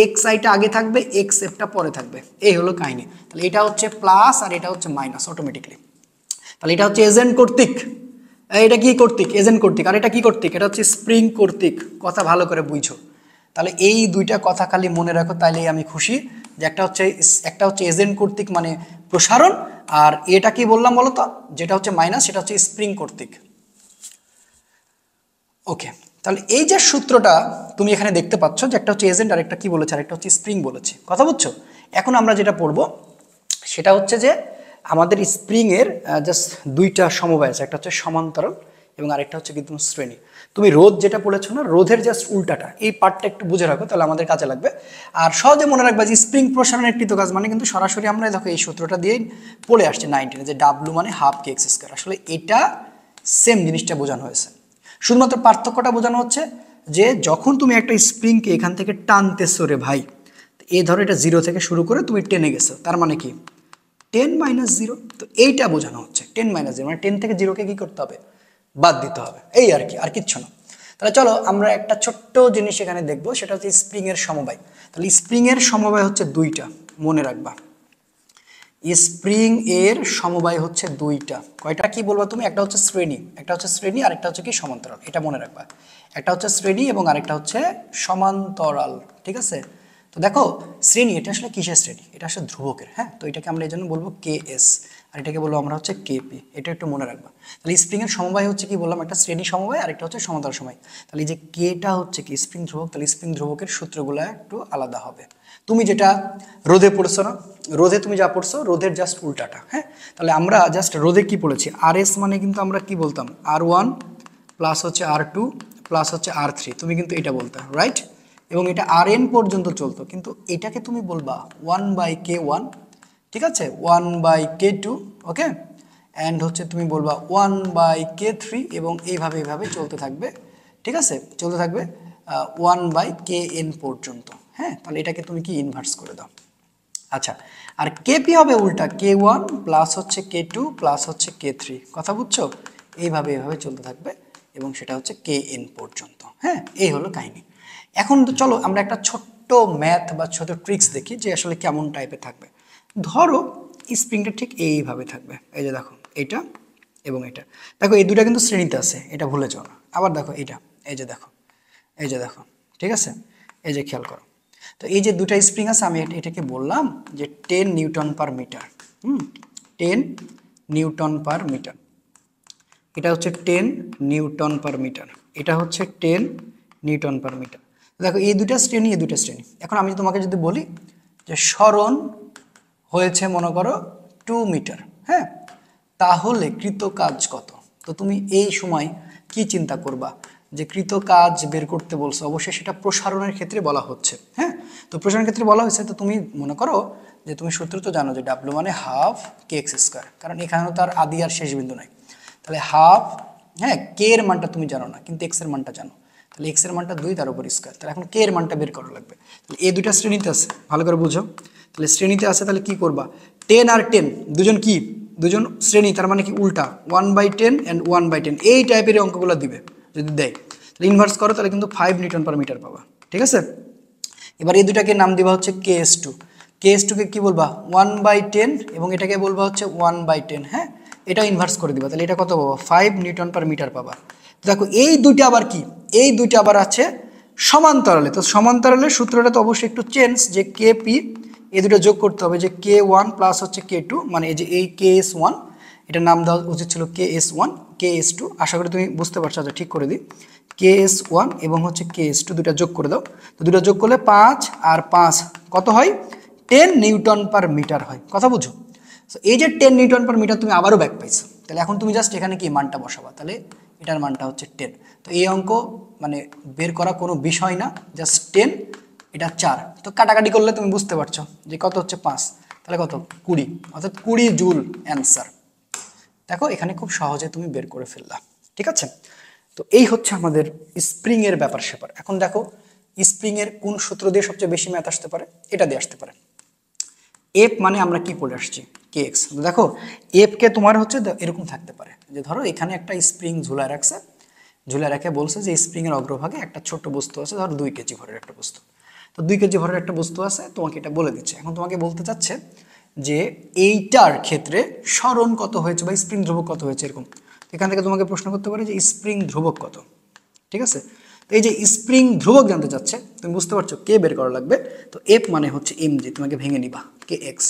এক্স আইটা আগে থাকবে, এক্স এফটা পরে থাকবে, এই হলো কাহিনী। তাহলে এটা হচ্ছে প্লাস আর এটা হচ্ছে মাইনাস অটোমেটিকলি। তাহলে এটা হচ্ছে এজেন্ট কর্তৃক, এটা কি কর্তৃক? এজেন্ট কর্তৃক। আর এটা কি কর্তৃক? এটা হচ্ছে স্প্রিং কর্তৃক। কথা ভালো করে বুঝছো? তাহলে এই দুইটা কথা খালি মনে রাখো, তাইলেই আমি খুশি। যে একটা হচ্ছে এজেন্ট কর্তৃক মানে প্রসারণ, আর এটা কি বললাম বলো তো, যেটা হচ্ছে মাইনাস সেটা হচ্ছে স্প্রিং কর্তৃক। ওকে, তাহলে এই যে সূত্রটা তুমি এখানে দেখতে পাচ্ছ, যে একটা হচ্ছে এজেন্ট আর একটা কি বলেছে, আর একটা হচ্ছে স্প্রিং বলেছে। কথা বুঝছো? এখন আমরা যেটা পড়বো সেটা হচ্ছে যে আমাদের স্প্রিংয়ের জাস্ট দুইটা সমবায় আছে, একটা হচ্ছে সমান্তরাল এবং আরেকটা হচ্ছে কিন্তু শ্রেণী। তুমি রোধ যেটা পড়েছো না, রোধের জাস্ট উল্টাটা, এই পার্টটা একটু বুঝে রাখো, তাহলে আমাদের কাজে লাগবে। আর সহজে মনে রাখবা যে স্প্রিং প্রসারণের কৃতকাজ মানে কিন্তু সরাসরি আমরা দেখো এই সূত্রটা দিয়েই পড়ে আসছে 19-এ, যে ডাব্লু মানে হাফ কে এক্স স্কোয়ার। আসলে এটা সেম জিনিসটা বোঝানো হয়েছে, শুধুমাত্র পার্থক্যটা বোঝানো হচ্ছে যে যখন তুমি একটা স্প্রিংকে এখান থেকে টানতেছো রে ভাই, এই ধরো এটা 0 থেকে শুরু করে তুমি টেনে গেছো, তার মানে কি 10 মাইনাস 0। তো এইটা বোঝানো হচ্ছে 10 মাইনাস 0 মানে 10 থেকে 0কে কি করতে হবে? বাদ দিতে হবে, এই আর কি, আর কিচ্ছু না। তাহলে চলো আমরা একটা ছোট্ট জিনিস এখানে দেখবো, সেটা হচ্ছে স্প্রিং এর সমবায়। তাহলে স্প্রিং এর সমবায় হচ্ছে দুইটা, মনে রাখবা। স্প্রিং এর সমবায় হচ্ছে দুইটা। কয়টা কি বলবা তুমি? একটা হচ্ছে শ্রেণী, একটা হচ্ছে শ্রেণী আর একটা হচ্ছে কি সমান্তরাল, এটা মনে রাখবা। একটা হচ্ছে শ্রেণী এবং আরেকটা হচ্ছে সমান্তরাল। ঠিক আছে, তো দেখো শ্রেণী, এটা আসলে কিসের শ্রেণী? এটা আসলে ধ্রুবকের। হ্যাঁ, তো এটাকে আমরা এই জন্য বলবো কে এস, আর এটাকে বলবো আমরা হচ্ছে কেপি, এটা একটু মনে রাখবা। তাহলে স্প্রিং এর সমবায় হচ্ছে কি বললাম? একটা শ্রেণী সমবায় আর একটা হচ্ছে সমান্তরাল সমবায়। তাহলে এই যে কেটা হচ্ছে কি স্প্রিং ধ্রুবক, তাহলে স্প্রিং ধ্রুবকের সূত্রগুলো একটু আলাদা হবে। তুমি যেটা রোধে পড়ছো না, রোধে তুমি যা পড়ছো রোধের জাস্ট উল্টাটা। হ্যাঁ, তাহলে আমরা জাস্ট রোধে কি পড়েছি? আর এস মানে কিন্তু আমরা কি বলতাম? R1 প্লাস হচ্ছে R2 প্লাস হচ্ছে R3, তুমি কিন্তু এটা বলতে, রাইট? এবং এটা Rn পর্যন্ত চলতো, কিন্তু এটাকে তুমি বলবা 1/k1, ঠিক আছে, 1/k2, ওকে, অ্যান্ড হচ্ছে তুমি বলবা 1/k3 এবং এইভাবে চলতে থাকবে, ঠিক আছে, চলতে থাকবে 1/kn পর্যন্ত। হ্যাঁ, তাহলে এটাকে তুমি কি ইনভার্স করে দাও। আচ্ছা, আর কেপি হবে উল্টা, k1 প্লাস হচ্ছে k2 প্লাস হচ্ছে k3, কথা বুঝছো, এইভাবে চলতে থাকবে এবং সেটা হচ্ছে kn পর্যন্ত। হ্যাঁ, এই হলো কাহিনী। এখন তো চলো আমরা একটা ছোট্ট ম্যাথ বা ছোট ট্রিক্স দেখি যে আসলে কেমন টাইপের থাকবে। ধরো স্প্রিংটা ঠিক এইভাবে থাকবে, এই যে দেখো এইটা এবং এটা, দেখো এই দুটা কিন্তু শ্রেণীতে আছে, এটা ভুলে যাও না। আবার দেখো এইটা, এই যে দেখো, এই যে দেখো, ঠিক আছে, এই যে খেয়াল করো। তো এই যে দুটা স্প্রিং আছে, আমি এটাকে বললাম যে 10 newton per metre. 10 newton per metre, এটা হচ্ছে 10 নিউটন পার মিটার, এটা হচ্ছে 10 নিউটন পার মিটার। দেখো এই দুটা শ্রেণী, এই দুটা শ্রেণী। এখন আমি তোমাকে যদি বলি যে সরণ হয়েছে মনে করো 2 মিটার, হ্যাঁ, তাহলে কৃত কাজ কত? তো তুমি এই সময় কি চিন্তা করবা যে কৃত কাজ বের করতে বলছো, অবশ্যই সেটা প্রসারণের ক্ষেত্রে বলা হচ্ছে। হ্যাঁ, তো প্রসারণের ক্ষেত্রে বলা হয়েছে, তো তুমি মনে করো যে তুমি সূত্র তো জানো যে ডাব্লু মানে হাফ কে এক্স স্কোয়ার, কারণ এখানেও তার আদি আর শেষ বিন্দু নাই। তাহলে হাফ, হ্যাঁ, কে এর মানটা তুমি জানো না কিন্তু এক্স এর মানটা জানো, তাহলে এক্স এর মানটা 2 তার উপর স্কোয়ার, তাহলে এখন কে এর মানটা বের করা লাগবে। তাহলে এই দুইটা শ্রেণীতে আছে, ভালো করে বুঝো। তাহলে শ্রেণীতে আছে, তাহলে কি করবা, 10 আর 10 দুজন কি, দুজন শ্রেণী, তার মানে কি উল্টা 1/10 অ্যান্ড 1/10, এই টাইপের অঙ্কগুলো দিবে। যদি দেয় তাহলে ইনভার্স করো, তাহলে কিন্তু 5 নিউটন পার মিটার পাবা, ঠিক আছে। এবার এই দুটাকে নাম দিবা হচ্ছে KS2, KS2কে কি বলবা 1/10 এবং এটাকে বলবা হচ্ছে 1/10, হ্যাঁ, এটা ইনভার্স করে দিবা, তাহলে এটা কত পাবা 5 নিউটন পার মিটার পাবা। দেখো এই দুইটা আবার কি, এই দুইটা আবার আছে সমান্তরালে, তো সমান্তরালের সূত্রটা তো অবশ্যই একটু চেঞ্জ, যে KP এই দুটো যোগ করতে হবে, যে K1 প্লাস হচ্ছে K2, মানে এই যে এই KS1, এটার নাম দেওয়া উচিত ছিল KS1, KS2, আশা করি তুমি বুঝতে পারছো। আচ্ছা, ঠিক করে দিই, KS1 এবং হচ্ছে KS2 দুটা যোগ করে দাও, তো দুটো যোগ করলে 5 আর 5 কত হয়, 10 নিউটন পার মিটার হয়, কথা বুঝো। তো এই যে 10 নিউটন পার মিটার তুমি আবারও ব্যাক পাইছো, তাহলে এখন তুমি জাস্ট এখানে কি মানটা বসাবা, তাহলে এটার মানটা হচ্ছে 10। তো এই অঙ্ক মানে বের করা কোনো বিষয় না, জাস্ট 10, এটা 4, তো কাটাকাটি করলে তুমি বুঝতে পারছো যে কত হচ্ছে 5, তাহলে কত 20, অর্থাৎ 20 জুল অ্যান্সার। দেখো এখানে খুব সহজে তুমি বের করে ফেললা, ঠিক আছে। তো এই হচ্ছে আমাদের স্প্রিং এর ব্যাপার স্যাপার। এখন দেখো স্প্রিং এর কোন সূত্র দিয়ে সবচেয়ে বেশি ম্যাথ আসতে পারে, এটা দিয়ে আসতে পারে। এফ মানে আমরা কি পড়ে আসছি, কে এক্স। দেখো এফ কে তোমার হচ্ছে এরকম থাকতে পারে, যে ধরো এখানে একটা স্প্রিং ঝুলায় রাখছে, ঝুলায় রেখে বলছে যে স্প্রিং এর অগ্রভাগে একটা ছোট্ট বস্তু আছে, ধরো 2 কেজি ভরের একটা বস্তু। তো 2 কেজি ভরের একটা বস্তু আছে, তোমাকে এটা বলে দিচ্ছে। এখন তোমাকে বলতে চাচ্ছে যে এইটার ক্ষেত্রে সরণ কত হয়েছে বা স্প্রিং ধ্রুবক কত হয়েছে, এরকম। এখান থেকে তোমাকে প্রশ্ন করতে পারে যে স্প্রিং ধ্রুবক কত, ঠিক আছে। তো এই যে স্প্রিং ধ্রুবক জানতে চাচ্ছে, তুমি বুঝতে পারছো কে বের করা লাগবে। তো এফ মানে হচ্ছে এমজি, তোমাকে ভেঙে নিবা কে এক্স,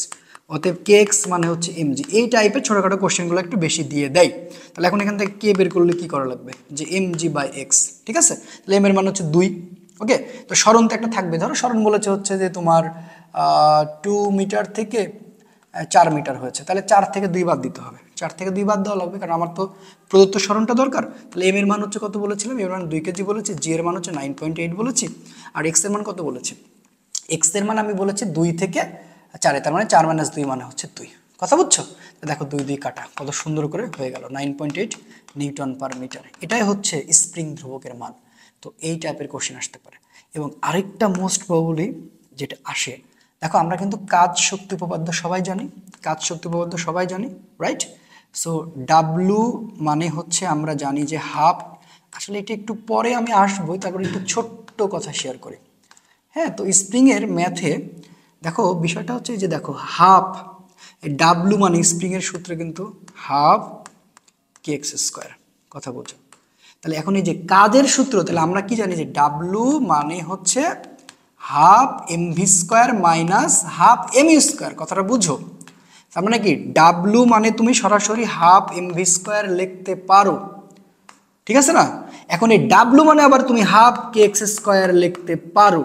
অতএব কে এক্স মানে হচ্ছে এমজি। এই টাইপের ছোটখাটো কোশ্চেনগুলো একটু বেশি দিয়ে দেয়। তাহলে এখন এখান থেকে কে বের করলে কি করা লাগবে, যে এমজি বাই এক্স, ঠিক আছে। তাহলে এম এর মান হচ্ছে 2, ওকে। তো সরণ তো একটা থাকবে, ধরো সরণ বলেছে হচ্ছে যে তোমার 2 মিটার থেকে 4 মিটার হয়েছে, তাহলে 4 থেকে 2 বাদ দিতে হবে, 4 থেকে 2 বাদ দেওয়া লাগবে, কারণ আমার তো প্রদত্ত সরণটা দরকার। তাহলে এম এর মান হচ্ছে কত বলেছিলাম, এর মান 2 কেজি বলেছি, জি এর মান হচ্ছে 9.8 বলেছি, আর এক্স এর মান কত বলেছি, এক্স এর মান আমি বলেছি 2 থেকে 4, তার মানে 4 - 2 মানে হচ্ছে 2, কথা বুঝছো। দেখো 2 2 কাটা, কত সুন্দর করে হয়ে গেল 9.8 নিউটন পার মিটার। এটাই হচ্ছে স্প্রিং ধ্রুবকের মান। তো এই টাইপের কোশ্চেন আসতে পারে। এবং আরেকটা মোস্ট প্রবাবলি যেটা আসে, দেখো আমরা কিন্তু কাজ শক্তি উপপাদ্য সবাই জানি, কাজ শক্তি উপপাদ্য সবাই জানি, রাইট। সো ডাব্লু মানে হচ্ছে আমরা জানি যে হাফ, আসলে এটা একটু পরে আমি আসবো, তারপরে একটু ছোট্ট কথা শেয়ার করি। হ্যাঁ, তো স্প্রিংয়ের ম্যাথে দেখো বিষয়টা হচ্ছে যে দেখো হাফ, ডাব্লু মানে স্প্রিংয়ের সূত্রে কিন্তু হাফ কে এক্স স্কোয়ার, কথা বলছো। তাহলে এখন এই যে কাজের সূত্র, তাহলে আমরা কি জানি যে ডাব্লু মানে হচ্ছে half M V square minus half M U square, কথাটা বুঝো। তার মানে কি ডাব্লু মানে তুমি সরাসরি হাফ এম ভি স্কোয়ার লিখতে পারো, ঠিক আছে না। এখন এই ডাব্লু মানে আবার তুমি হাফ কে এক্স স্কোয়ার লিখতে পারো,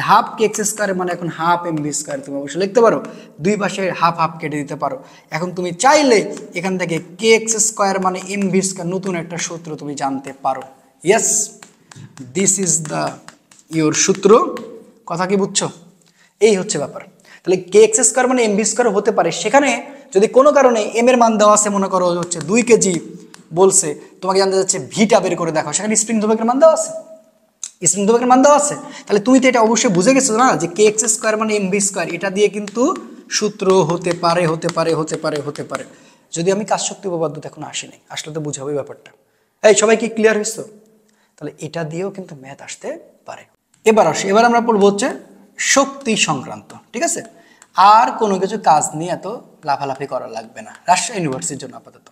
হাফ কে এক্স স্কোয়ার মানে এখন হাফ এম ভি স্কোয়ার তুমি অবশ্যই লিখতে পারো, দুই পাশে হাফ হাফ কেটে দিতে পারো। এখন তুমি চাইলে এখান থেকে কে এক্স স্কোয়ার মানে এম ভি স্কোয়ার নতুন একটা সূত্র তুমি জানতে পারো। Yes, this is the your সূত্র, কথা কি বুঝছো? এই হচ্ছে ব্যাপার। তাহলে কে এক্স স্কোয়ার মানে এম বি স্কোয়ার হতে পারে, সেখানে যদি কোনো কারণে এম এর মান দেওয়া আছে, মনে করো হচ্ছে 2 কেজি বলছে, তোমাকে জানতে যাচ্ছে ভিটা বের করে দেখো, সেখানে স্প্রিং ধ্রুবকের মান দেওয়া আছে, স্প্রিং ধ্রুবকের মান দেওয়া আছে। তাহলে তুমি তো এটা অবশ্যই বুঝে গেছো না যে কে এক্স স্কোয়ার মানে এম বি স্কোয়ার, এটা দিয়ে কিন্তু সূত্র হতে পারে হতে পারে হতে পারে হতে পারে। যদি আমি কাজ শক্তি উপপাদ্য এখন আসেনি, আসলে তো বুঝাবোই ব্যাপারটা। এই সবাই কি ক্লিয়ার হয়েছে? তাহলে এটা দিয়েও কিন্তু ম্যাথ আসতে পারে। এবার আমরা পড়বো হচ্ছে শক্তি সংক্রান্ত, ঠিক আছে? আর কোনো কিছু কাজ নিয়ে এত লাফালাফি করা লাগবে না রাজশাহী ইউনিভার্সিটির জন্য আপাতত।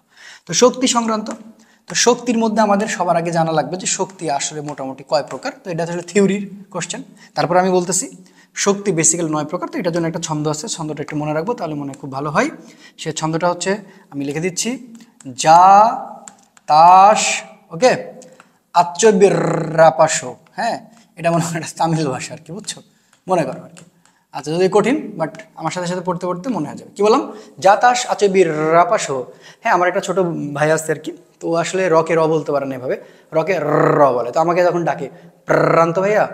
তো শক্তি সংক্রান্ত, তো শক্তির মধ্যে আমাদের সবার আগে জানা লাগবে যে শক্তি আসলে মোটামুটি কয় প্রকার। তো এটা হচ্ছে থিওরির কোশ্চেন। তারপর আমি বলতেছি শক্তি বেসিক্যালি 9 প্রকার। তো এটার জন্য একটা ছন্দ আছে, ছন্দটা একটু মনে রাখবো, তাহলে মনে খুব ভালো হয়। সে ছন্দটা হচ্ছে, আমি লিখে দিচ্ছি, যা তাস, ওকে, আচ্চবিরাপাশো। হ্যাঁ, এটা মনে হয় তামিল ভাষা আর কি, বুঝছো, মনে করো আর কি। আচ্ছা, যদি কঠিন, বাট আমার সাথে সাথে পড়তে পড়তে মনে হয়ে যাবে। কি বললাম? জাতাস আচ্চবিরাপাশো। হ্যাঁ, আমার একটা ছোট ভাই আছে আর কি, তো আসলে রকে র বলতে পারে না এভাবে, রকে র বলে। তো আমাকে যখন ডাকে প্রান্ত ভাইয়া,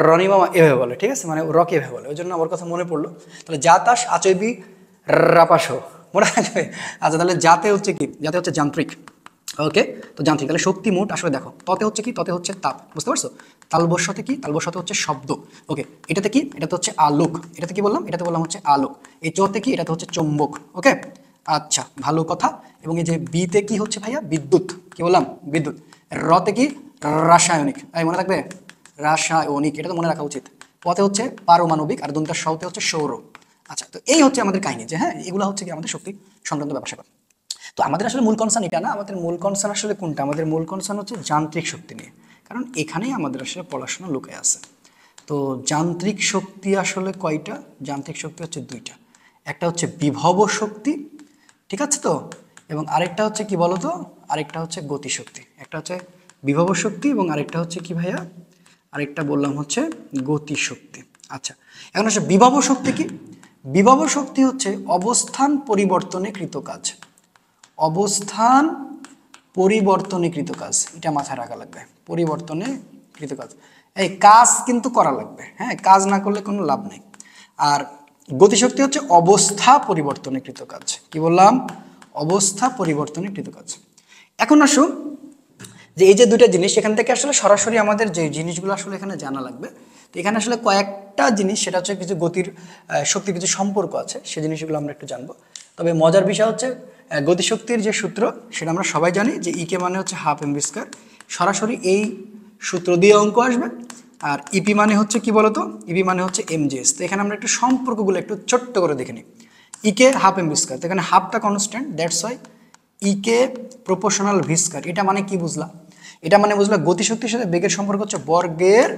রনি মামা এভাবে বলে, ঠিক আছে, মানে রকে এভাবে বলে, ওই জন্য আমার কথা মনে পড়লো। তাহলে জাতাস আচ্চবিরাপাশো মনে রাখবে। আচ্ছা, তাহলে যাতে হচ্ছে কি? যাতে হচ্ছে যান্ত্রিক, ওকে। তো যান্ত্রিক, তাহলে শক্তি মোট আসলে দেখো, ততে হচ্ছে কি? ততে হচ্ছে তাপ, বুঝতে পারছো? তালবস্যতে কি? তালবস্যতে হচ্ছে শব্দ, ওকে। এটাতে কি? এটাতে হচ্ছে আলোক। এটাতে কি বললাম? এটাতে বললাম হচ্ছে আলোক। এই চতে কি? এটাতে হচ্ছে চুম্বক, ওকে। আচ্ছা, ভালো কথা। এবং এই যে বিতে কি হচ্ছে ভাইয়া? বিদ্যুৎ। কি বললাম? বিদ্যুৎ। রতে কি? রাসায়নিক। এই মনে থাকবে, রাসায়নিক, এটা তো মনে রাখা উচিত। পথে হচ্ছে পারমাণবিক, আর দন্তার সতে হচ্ছে সৌর। আচ্ছা, তো এই হচ্ছে আমাদের কাহিনী, যে হ্যাঁ, এগুলো হচ্ছে কি আমাদের শক্তি সংক্রান্ত ব্যাপার স্যাপার। তো আমাদের আসলে মূল কনসার্ন এটা না, আমাদের মূল কনসার্ন আসলে কোনটা? আমাদের মূল কনসার্ন হচ্ছে যান্ত্রিক শক্তি নিয়ে, কারণ এখানেই আমাদের আসলে পড়াশোনা লুকায় আছে। তো যান্ত্রিক শক্তি আসলে কয়টা? যান্ত্রিক শক্তি হচ্ছে দুইটা। একটা হচ্ছে বিভব শক্তি, ঠিক আছে তো, এবং আরেকটা হচ্ছে কি বলতো? আরেকটা হচ্ছে গতিশক্তি। একটা হচ্ছে বিভব শক্তি এবং আরেকটা হচ্ছে কি ভাইয়া? আরেকটা বললাম হচ্ছে গতিশক্তি। আচ্ছা, এখন আসলে বিভব শক্তি কি? বিভব শক্তি হচ্ছে অবস্থান পরিবর্তনে কৃত কাজ। অবস্থান পরিবর্তনে কৃত কাজ, এটা মাথায় রাখা লাগবে। পরিবর্তনে কৃত কাজ, এই কাজ কিন্তু করা লাগবে, হ্যাঁ, কাজ না করলে কোনো লাভ নেই। আর গতিশক্তি হচ্ছে অবস্থা পরিবর্তনে কৃত কাজ। কি বললাম? অবস্থা পরিবর্তনে কৃত কাজ। এখন আসুন যে এই যে দুইটা জিনিস, এখান থেকে আসলে সরাসরি আমাদের যে জিনিসগুলো আসলে এখানে জানা লাগবে। তো এখানে আসলে কয়েকটা জিনিস, সেটা হচ্ছে কিছু গতির শক্তির কিছু সম্পর্ক আছে, সেই জিনিসগুলো আমরা একটু জানবো। তবে মজার বিষয় হচ্ছে গতিশক্তির যে সূত্র, সেটা আমরা সবাই জানি যে ইকে মানে হচ্ছে হাফ এম ভি স্কয়ার। সরাসরি এই সূত্র দিয়ে অঙ্ক আসবে। আর ইপি মানে হচ্ছে কি বলতো? ইপি মানে হচ্ছে এমজিএস। তো এখানে আমরা একটু সম্পর্কগুলো একটু ছোট্ট করে দেখে নিই। E K half M V square, তো এখানে হাফটা constant, that's why E K proportional V square. এটা মানে কি বুঝলা? এটা মানে বুঝলা গতিশক্তির সাথে বেগের সম্পর্ক হচ্ছে বর্গের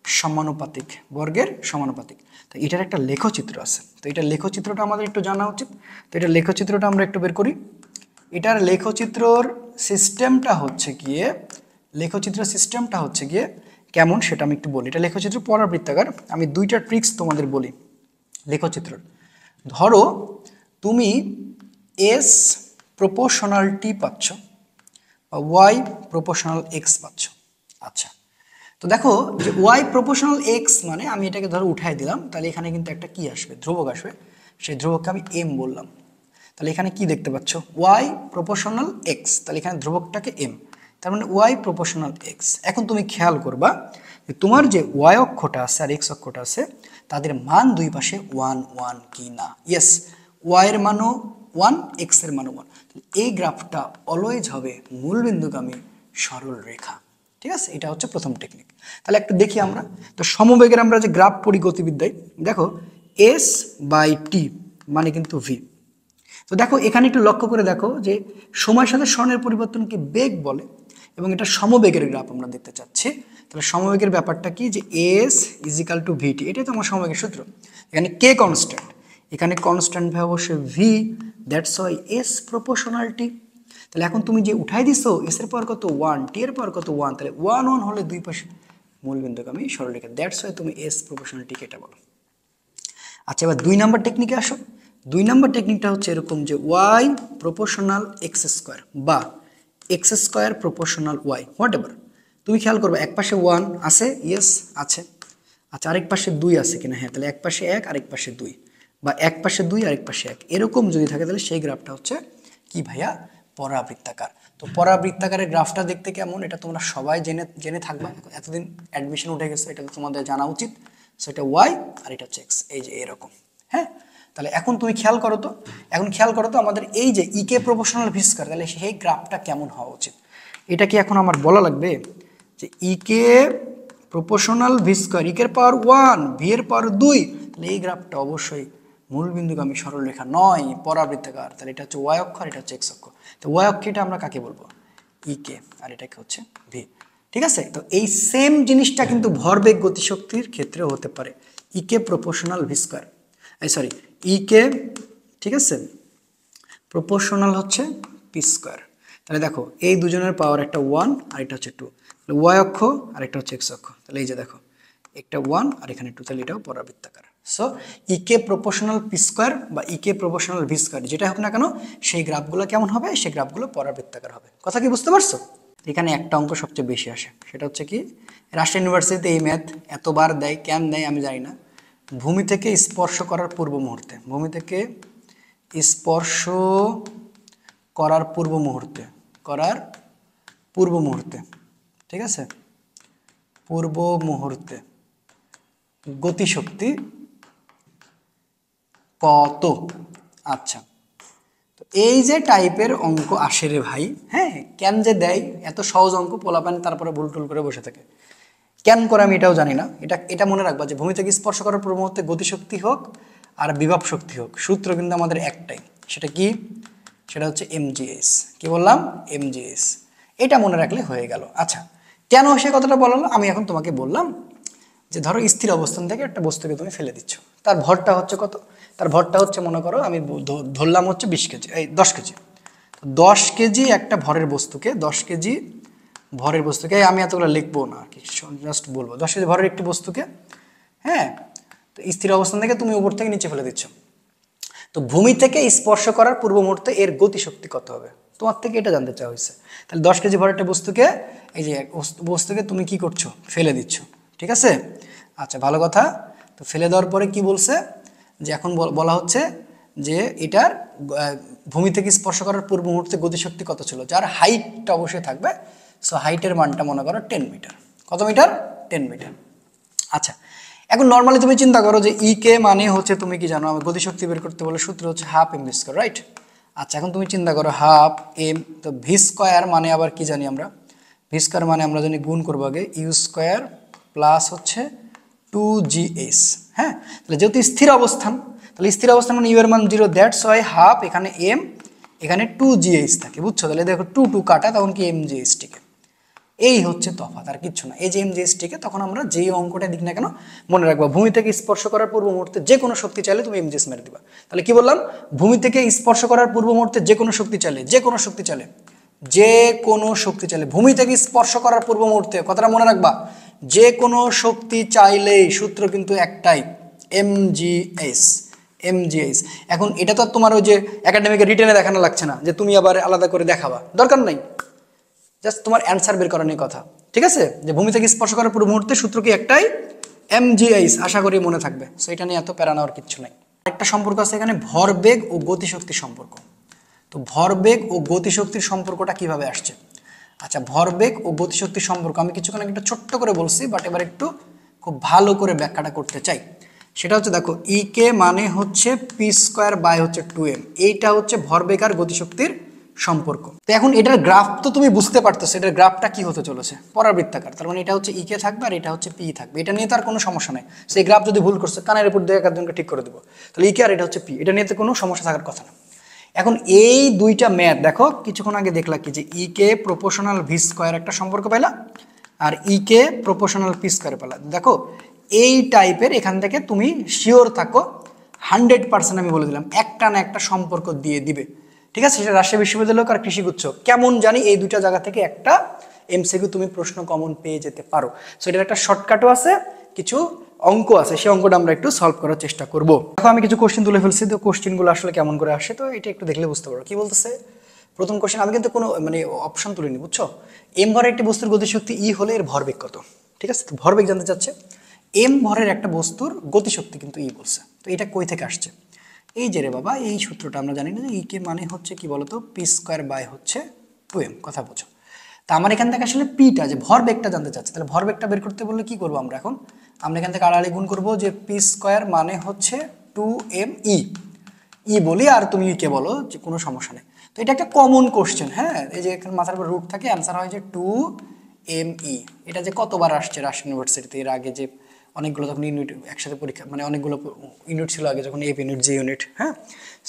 সমানুপাতিক, বর্গের সমানুপাতিক। তো এটার একটা লেখচিত্র আছে, তো এটার লেখচিত্রটা আমাদের একটু জানা উচিত। তো এটার লেখচিত্রটা আমরা একটু বের করি। এটার লেখচিত্রর সিস্টেমটা হচ্ছে গিয়ে, লেখচিত্রের সিস্টেমটা হচ্ছে গিয়ে কেমন সেটা আমি একটু বলি। এটা লেখচিত্র পরাবৃত্তাকার। আমি দুইটা ট্রিক্স তোমাদের বলি লেখচিত্রর। ধরো তুমি এস প্রপোর্শনাল টি পাচ্ছ, ওয়াই প্রপোর্শনাল এক্স পাচ্ছ। আচ্ছা, তো দেখো যে ওয়াই প্রপোর্শনাল এক্স মানে আমি এটাকে ধরো উঠাই দিলাম, তাহলে এখানে কিন্তু একটা কি আসবে? ধ্রুবক আসবে। সেই ধ্রুবককে আমি এম বললাম। তাহলে এখানে কি দেখতে পাচ্ছ? ওয়াই প্রপোর্শনাল এক্স, তাহলে এখানে ধ্রুবকটাকে এম, তার মানে ওয়াই প্রপোর্শনাল এক্স। এখন তুমি খেয়াল করবা যে তোমার যে ওয়াই অক্ষটা আছে আর এক্স অক্ষটা আছে, তাদের মান দুই পাশে 1 1 কি না? ইয়েস, ওয়াই এর মানও 1, এক্স এর মানও 1। এই গ্রাফটা অলওয়েজ হবে মূলবিন্দুগামী সরল রেখা, ঠিক আছে? এটা হচ্ছে প্রথম টেকনিক। তাহলে একটু দেখি আমরা। তো সমবেগের আমরা যে গ্রাফ পড়ি গতিবিদ্যায়, দেখো এস বাই টি মানে কিন্তু ভি। তো দেখো এখানে একটু লক্ষ্য করে দেখো যে সময়ের সাথে স্বর্ণের পরিবর্তনকে বেগ বলে, এবং এটা সমবেগের গ্রাফ আমরা দেখতে চাচ্ছি। তাহলে সমবেগের ব্যাপারটা কি? যে এস ইজিক্যাল টু ভিটি, এটাই তো আমার সমবেগের সূত্র। এখানে কে কনস্ট্যান্ট, এখানে কনস্ট্যান্ট ভাই অবশ্যই V, that's why S proportional T. তাহলে এখন তুমি যে উঠাই দিছো এস এর পর কত 1, টি এর পর কত 1, তাহলে 1 1 হলে দুই পাশে মূলবিন্দুগামী সরলরেখা, দ্যাটস ওয়াই তুমি এস প্রপোর্শনাল টি কেটে বলো। আচ্ছা, এবার 2 নাম্বার টেকনিকে আসো। 2 নাম্বার টেকনিকটা হচ্ছে এরকম যে ওয়াই প্রপোর্শনাল এক্স স্কোয়ার বা X square proportional Y, whatever. তুমি খেয়াল করবে এক পাশে 1 আছে, ইয়েস আছে। আচ্ছা, আরেক পাশে 2 আছে কিনা, হ্যাঁ, তাহলে এক পাশে 1 আরেক পাশে 2, বা এক পাশে 2 আরেক পাশে 1, এরকম যদি থাকে তাহলে সেই গ্রাফটা হচ্ছে কি ভাইয়া, পরাবৃত্তাকার। তো পরাবৃত্তাকারের গ্রাফটা দেখতে কেমন এটা তোমরা সবাই জেনে জেনে থাকবা, এতদিন অ্যাডমিশন উঠে গেছে, এটা তো তোমাদের জানা উচিত। সো এটা ওয়াই আর এটা হচ্ছে এক্স, এই যে এরকম। হ্যাঁ, তাহলে এখন তুমি খেয়াল করো তো, এখন খেয়াল করো তো আমাদের এই যে ইকে প্রপোর্শনাল ভি স্কয়ার, তাহলে সেই গ্রাফটা কেমন হওয়া উচিত, এটা কি এখন আমার বলা লাগবে যে ইকে প্রপোর্শনাল ভি স্কয়ার, ইকের পাওয়ার 1 ভি এর পাওয়ার 2, তাহলে এই গ্রাফটা অবশ্যই মূলবিন্দুগামী সরলরেখা নয়, পরাবৃত্তাকার। তাহলে এটা হচ্ছে ওয়াই অক্ষ আর এটা হচ্ছে এক্স অক্ষ। তো ওয়াই অক্ষটা আমরা কাকে বলবো, ইকে, আর এটাকে হচ্ছে ভি। ঠিক আছে, তো এই সেম জিনিসটা কিন্তু ভরবেগ গতিশক্তির ক্ষেত্রেও হতে পারে, ইকে প্রপোর্শনাল ভি স্কয়ার, এই সরি ইকে, ঠিক আছে, প্রপোর্শনাল হচ্ছে পি স্কয়ার। তাহলে দেখো এই দুজনের পাওয়ার একটা 1 আর এটা হচ্ছে 2, তাহলে ওয়াই অক্ষ আর একটা হচ্ছে এক্স অক্ষ, তাহলে এই যে দেখো একটা 1 আর এখানে 2, তাহলে এটাও পরাবৃত্তাকার। সো ইকে প্রপোর্শনাল পি স্কয়ার বা ইকে প্রপোর্শনাল ভি স্কয়ার যেটা হোক না কেন, সেই গ্রাফগুলো কেমন হবে, সেই গ্রাফগুলো পরাবৃত্তাকার হবে। কথা কি বুঝতে পারছো? এখানে একটা অঙ্ক সবচেয়ে বেশি আসে, সেটা হচ্ছে কি, রাজশাহী ইউনিভার্সিটিতে এই ম্যাথ এতবার দেয়, কেন দেয় আমি জানি না। ভূমি থেকে স্পর্শ করার পূর্ব মুহূর্তে, ভূমি থেকে স্পর্শ করার পূর্ব মুহূর্তে, করার পূর্ব মুহূর্তে, ঠিক আছে, পূর্ব মুহূর্তে গতিশক্তি কত? আচ্ছা, তো এই যে টাইপের অঙ্ক আসে রে ভাই, হ্যাঁ, কেন যে দেয় এত সহজ অঙ্ক, পোলাপান তারপরে ভুল টুল করে বসে থাকে, কেন করে আমি এটাও জানি না। এটা এটা মনে রাখবা যে ভূমি থেকে স্পর্শ করার পূর্ব মুহূর্তে গতিশক্তি হোক আর বিভব শক্তি হোক, সূত্র কিন্তু আমাদের একটাই, সেটা কি, সেটা হচ্ছে এমজিএস। কি বললাম, এমজিএস। এটা মনে রাখলে হয়ে গেল। আচ্ছা, কেন সে কথাটা বললাম আমি এখন তোমাকে বললাম যে ধরো স্থির অবস্থান থেকে একটা বস্তুকে তুমি ফেলে দিচ্ছ, তার ভরটা হচ্ছে কত, তার ভরটা হচ্ছে মনে করো আমি ধরলাম হচ্ছে 20 কেজি, এই 10 কেজি, 10 কেজি একটা ভরের বস্তুকে, 10 কেজি ভরের বস্তুকে, আমি এতগুলো লিখবো না আর কি, জাস্ট বলবো 10 কেজি ভরের একটি বস্তুকে, হ্যাঁ, তো স্থির অবস্থান থেকে তুমি উপর থেকে নিচে ফেলে দিচ্ছ, তো ভূমি থেকে স্পর্শ করার পূর্ব মুহূর্তে এর গতিশক্তি কত হবে, তোমার থেকে এটা জানতে চাওয়া হয়েছে। তাহলে 10 কেজি ভরের একটা বস্তুকে, এই যে বস্তুকে তুমি কি করছো, ফেলে দিচ্ছ, ঠিক আছে। আচ্ছা, ভালো কথা। তো ফেলে দেওয়ার পরে কি বলছে, যে এখন বলা হচ্ছে যে এটার ভূমি থেকে স্পর্শ করার পূর্ব মুহূর্তে গতিশক্তি কত ছিল, যার হাইটটা অবশ্যই থাকবে। সো হাইটের মানটা মনে করো 10 মিটার, কত মিটার, 10 মিটার। আচ্ছা, এখন নর্মালি তুমি চিন্তা করো যে ই কে মানে হচ্ছে, তুমি কি জানো, গতিশক্তি বের করতে বলে সূত্র হচ্ছে half M V square, right. আচ্ছা, এখন তুমি চিন্তা করো হাফ এম, তো ভি স্কয়ার মানে আবার কি জানি আমরা, ভি স্কয়ার মানে আমরা জানি গুণ করবো আগে ইউ স্কয়ার প্লাস হচ্ছে 2gh, হ্যাঁ। তাহলে যেহেতু স্থির অবস্থান, তাহলে স্থির অবস্থান মানে ইউ এর মান 0, দ্যাটস ওয়াই হাফ, এখানে এম, এখানে 2gh থাকে, বুঝছো। তাহলে দেখো 2 2 কাটা, তখন কি এমজিএইচ টিকে, এই হচ্ছে তফাৎ, আর কিচ্ছু না। এই যে এমজিএসটিকে তখন আমরা যেই অঙ্কটা দিক না কেন মনে রাখবো, ভূমি থেকে স্পর্শ করার পূর্ব মুহূর্তে যে কোনো শক্তি চাইলে তুমি এমজিএস মেরে দিবা। তাহলে কি বললাম, ভূমি থেকে স্পর্শ করার পূর্ব মুহূর্তে যে কোনো শক্তি চাইলে, যে কোনো শক্তি চাইলে, যে কোনো শক্তি চাইলে, ভূমি থেকে স্পর্শ করার পূর্ব মুহূর্তে, কথাটা মনে রাখবা, যে কোনো শক্তি চাইলেই সূত্র কিন্তু একটাই, এমজিএস, এমজিএস। এখন এটা তো তোমার ওই যে একাডেমিকে রিটেনে দেখানো লাগছে না যে তুমি আবার আলাদা করে দেখাবা, দরকার নাই, জাস্ট তোমার অ্যান্সার বের করা নিয়ে কথা, ঠিক আছে। যে ভূমি থেকে স্পর্শ করার পুরো মুহূর্তে সূত্র কি একটাই, এমজিএইচ, আশা করি মনে থাকবে। সো এটা নিয়ে এত প্যারা নেওয়ার কিচ্ছু নাই। একটা সম্পর্ক আছে এখানে, ভরবেগ ও গতিশক্তির সম্পর্ক। তো ভরবেগ ও গতিশক্তির সম্পর্কটা কিভাবে আসছে? আচ্ছা, ভরবেগ ও গতিশক্তির সম্পর্ক আমি কিছুক্ষণ আগে একটা ছোট্ট করে বলছি, বাট এবার একটু খুব ভালো করে ব্যাখ্যাটা করতে চাই। সেটা হচ্ছে দেখো, ই কে মানে হচ্ছে পি স্কয়ার বাই হচ্ছে 2m, এইটা হচ্ছে ভরবেগ আর গতিশক্তির সম্পর্ক। তো এখন এটার গ্রাফ তো তুমি বুঝতে পারতেছো, এটার গ্রাফটা কি হতে চলেছে, পরাবৃত্তাকার। তার মানে এটা হচ্ছে ই কে থাকবে আর এটা হচ্ছে পি থাকবে, এটা নিয়ে তো আর কোনো সমস্যা নাই। সেই গ্রাফ যদি ভুল করছে কানের উপর দিয়ে একজনকে ঠিক করে দেবো, তাহলে ই কে আর এটা হচ্ছে পি, এটা নিয়ে তো কোনো সমস্যা থাকার কথা না। এখন এই দুইটা ম্যাথ দেখো, কিছুক্ষণ আগে দেখলা কি, যে ই কে প্রপোর্শনাল ভি স্কয়ার একটা সম্পর্ক পেলা, আর ই কে প্রপোর্শনাল পি স্কয়ার পেলা। দেখো এই টাইপের, এখান থেকে তুমি শিওর থাকো 100% আমি বলে দিলাম, একটা না একটা সম্পর্ক দিয়ে দিবে, ঠিক আছে। সেটা রাজশাহী বিশ্ববিদ্যালয় আর কৃষিগুচ্ছ, কেমন জানি এই দুইটা জায়গা থেকে একটা এমসিকিউ তুমি প্রশ্ন কমন পেয়ে যেতে পারো। সো এটার একটা শর্টকাটও আছে, কিছু অঙ্ক আছে, সেই অঙ্কটা আমরা একটু সলভ করার চেষ্টা করব। দেখো আমি কিছু কোশ্চেন তুলে ফেলছি, তো কোশ্চেনগুলো আসলে কেমন করে আসে, তো এটা একটু দেখলে বুঝতে পারো। কি বলতেছে, প্রথম কোশ্চেন আমি কিন্তু কোনো মানে অপশন তুলিনি, বুঝছো? এম ভরের একটি বস্তুর গতিশক্তি ই হলে এর ভরবেগ কত, ঠিক আছে? তো ভরবেগ জানতে চাচ্ছে। এম ভরের একটা বস্তুর গতিশক্তি কিন্তু ই বলছে, তো এটা কই থেকে আসছে? এই যে রে বাবা, এই সূত্রটা আমরা জানি না যে ই কে মানে হচ্ছে কি বলতো, পি স্কোয়ার বাই হচ্ছে 2m, কথা বোঝো। তা আমার এখান থেকে আসলে পিটা যে ভরবেগটা জানতে চাচ্ছে, তাহলে ভরবেগটা বের করতে বললে কি করবো আমরা এখন? আমরা এখান থেকে আড়াআড়ি গুণ করবো, যে পি স্কোয়ার মানে হচ্ছে 2m ই, ই বলি আর তুমি কে বলো, যে কোনো সমস্যা নেই। তো এটা একটা কমন কোশ্চেন, হ্যাঁ, এই যে এখানে মাথার উপর রুট থাকে, অ্যান্সার হয় যে 2me। এটা যে কতবার আসছে রাজশাহী ইউনিভার্সিটিতে এর আগে, যে অনেকগুলো যখন ইউনিট একসাথে পরীক্ষা, মানে অনেকগুলো ইউনিট ছিল আগে, যখন এফ ইউনিট, জি ইউনিট, হ্যাঁ,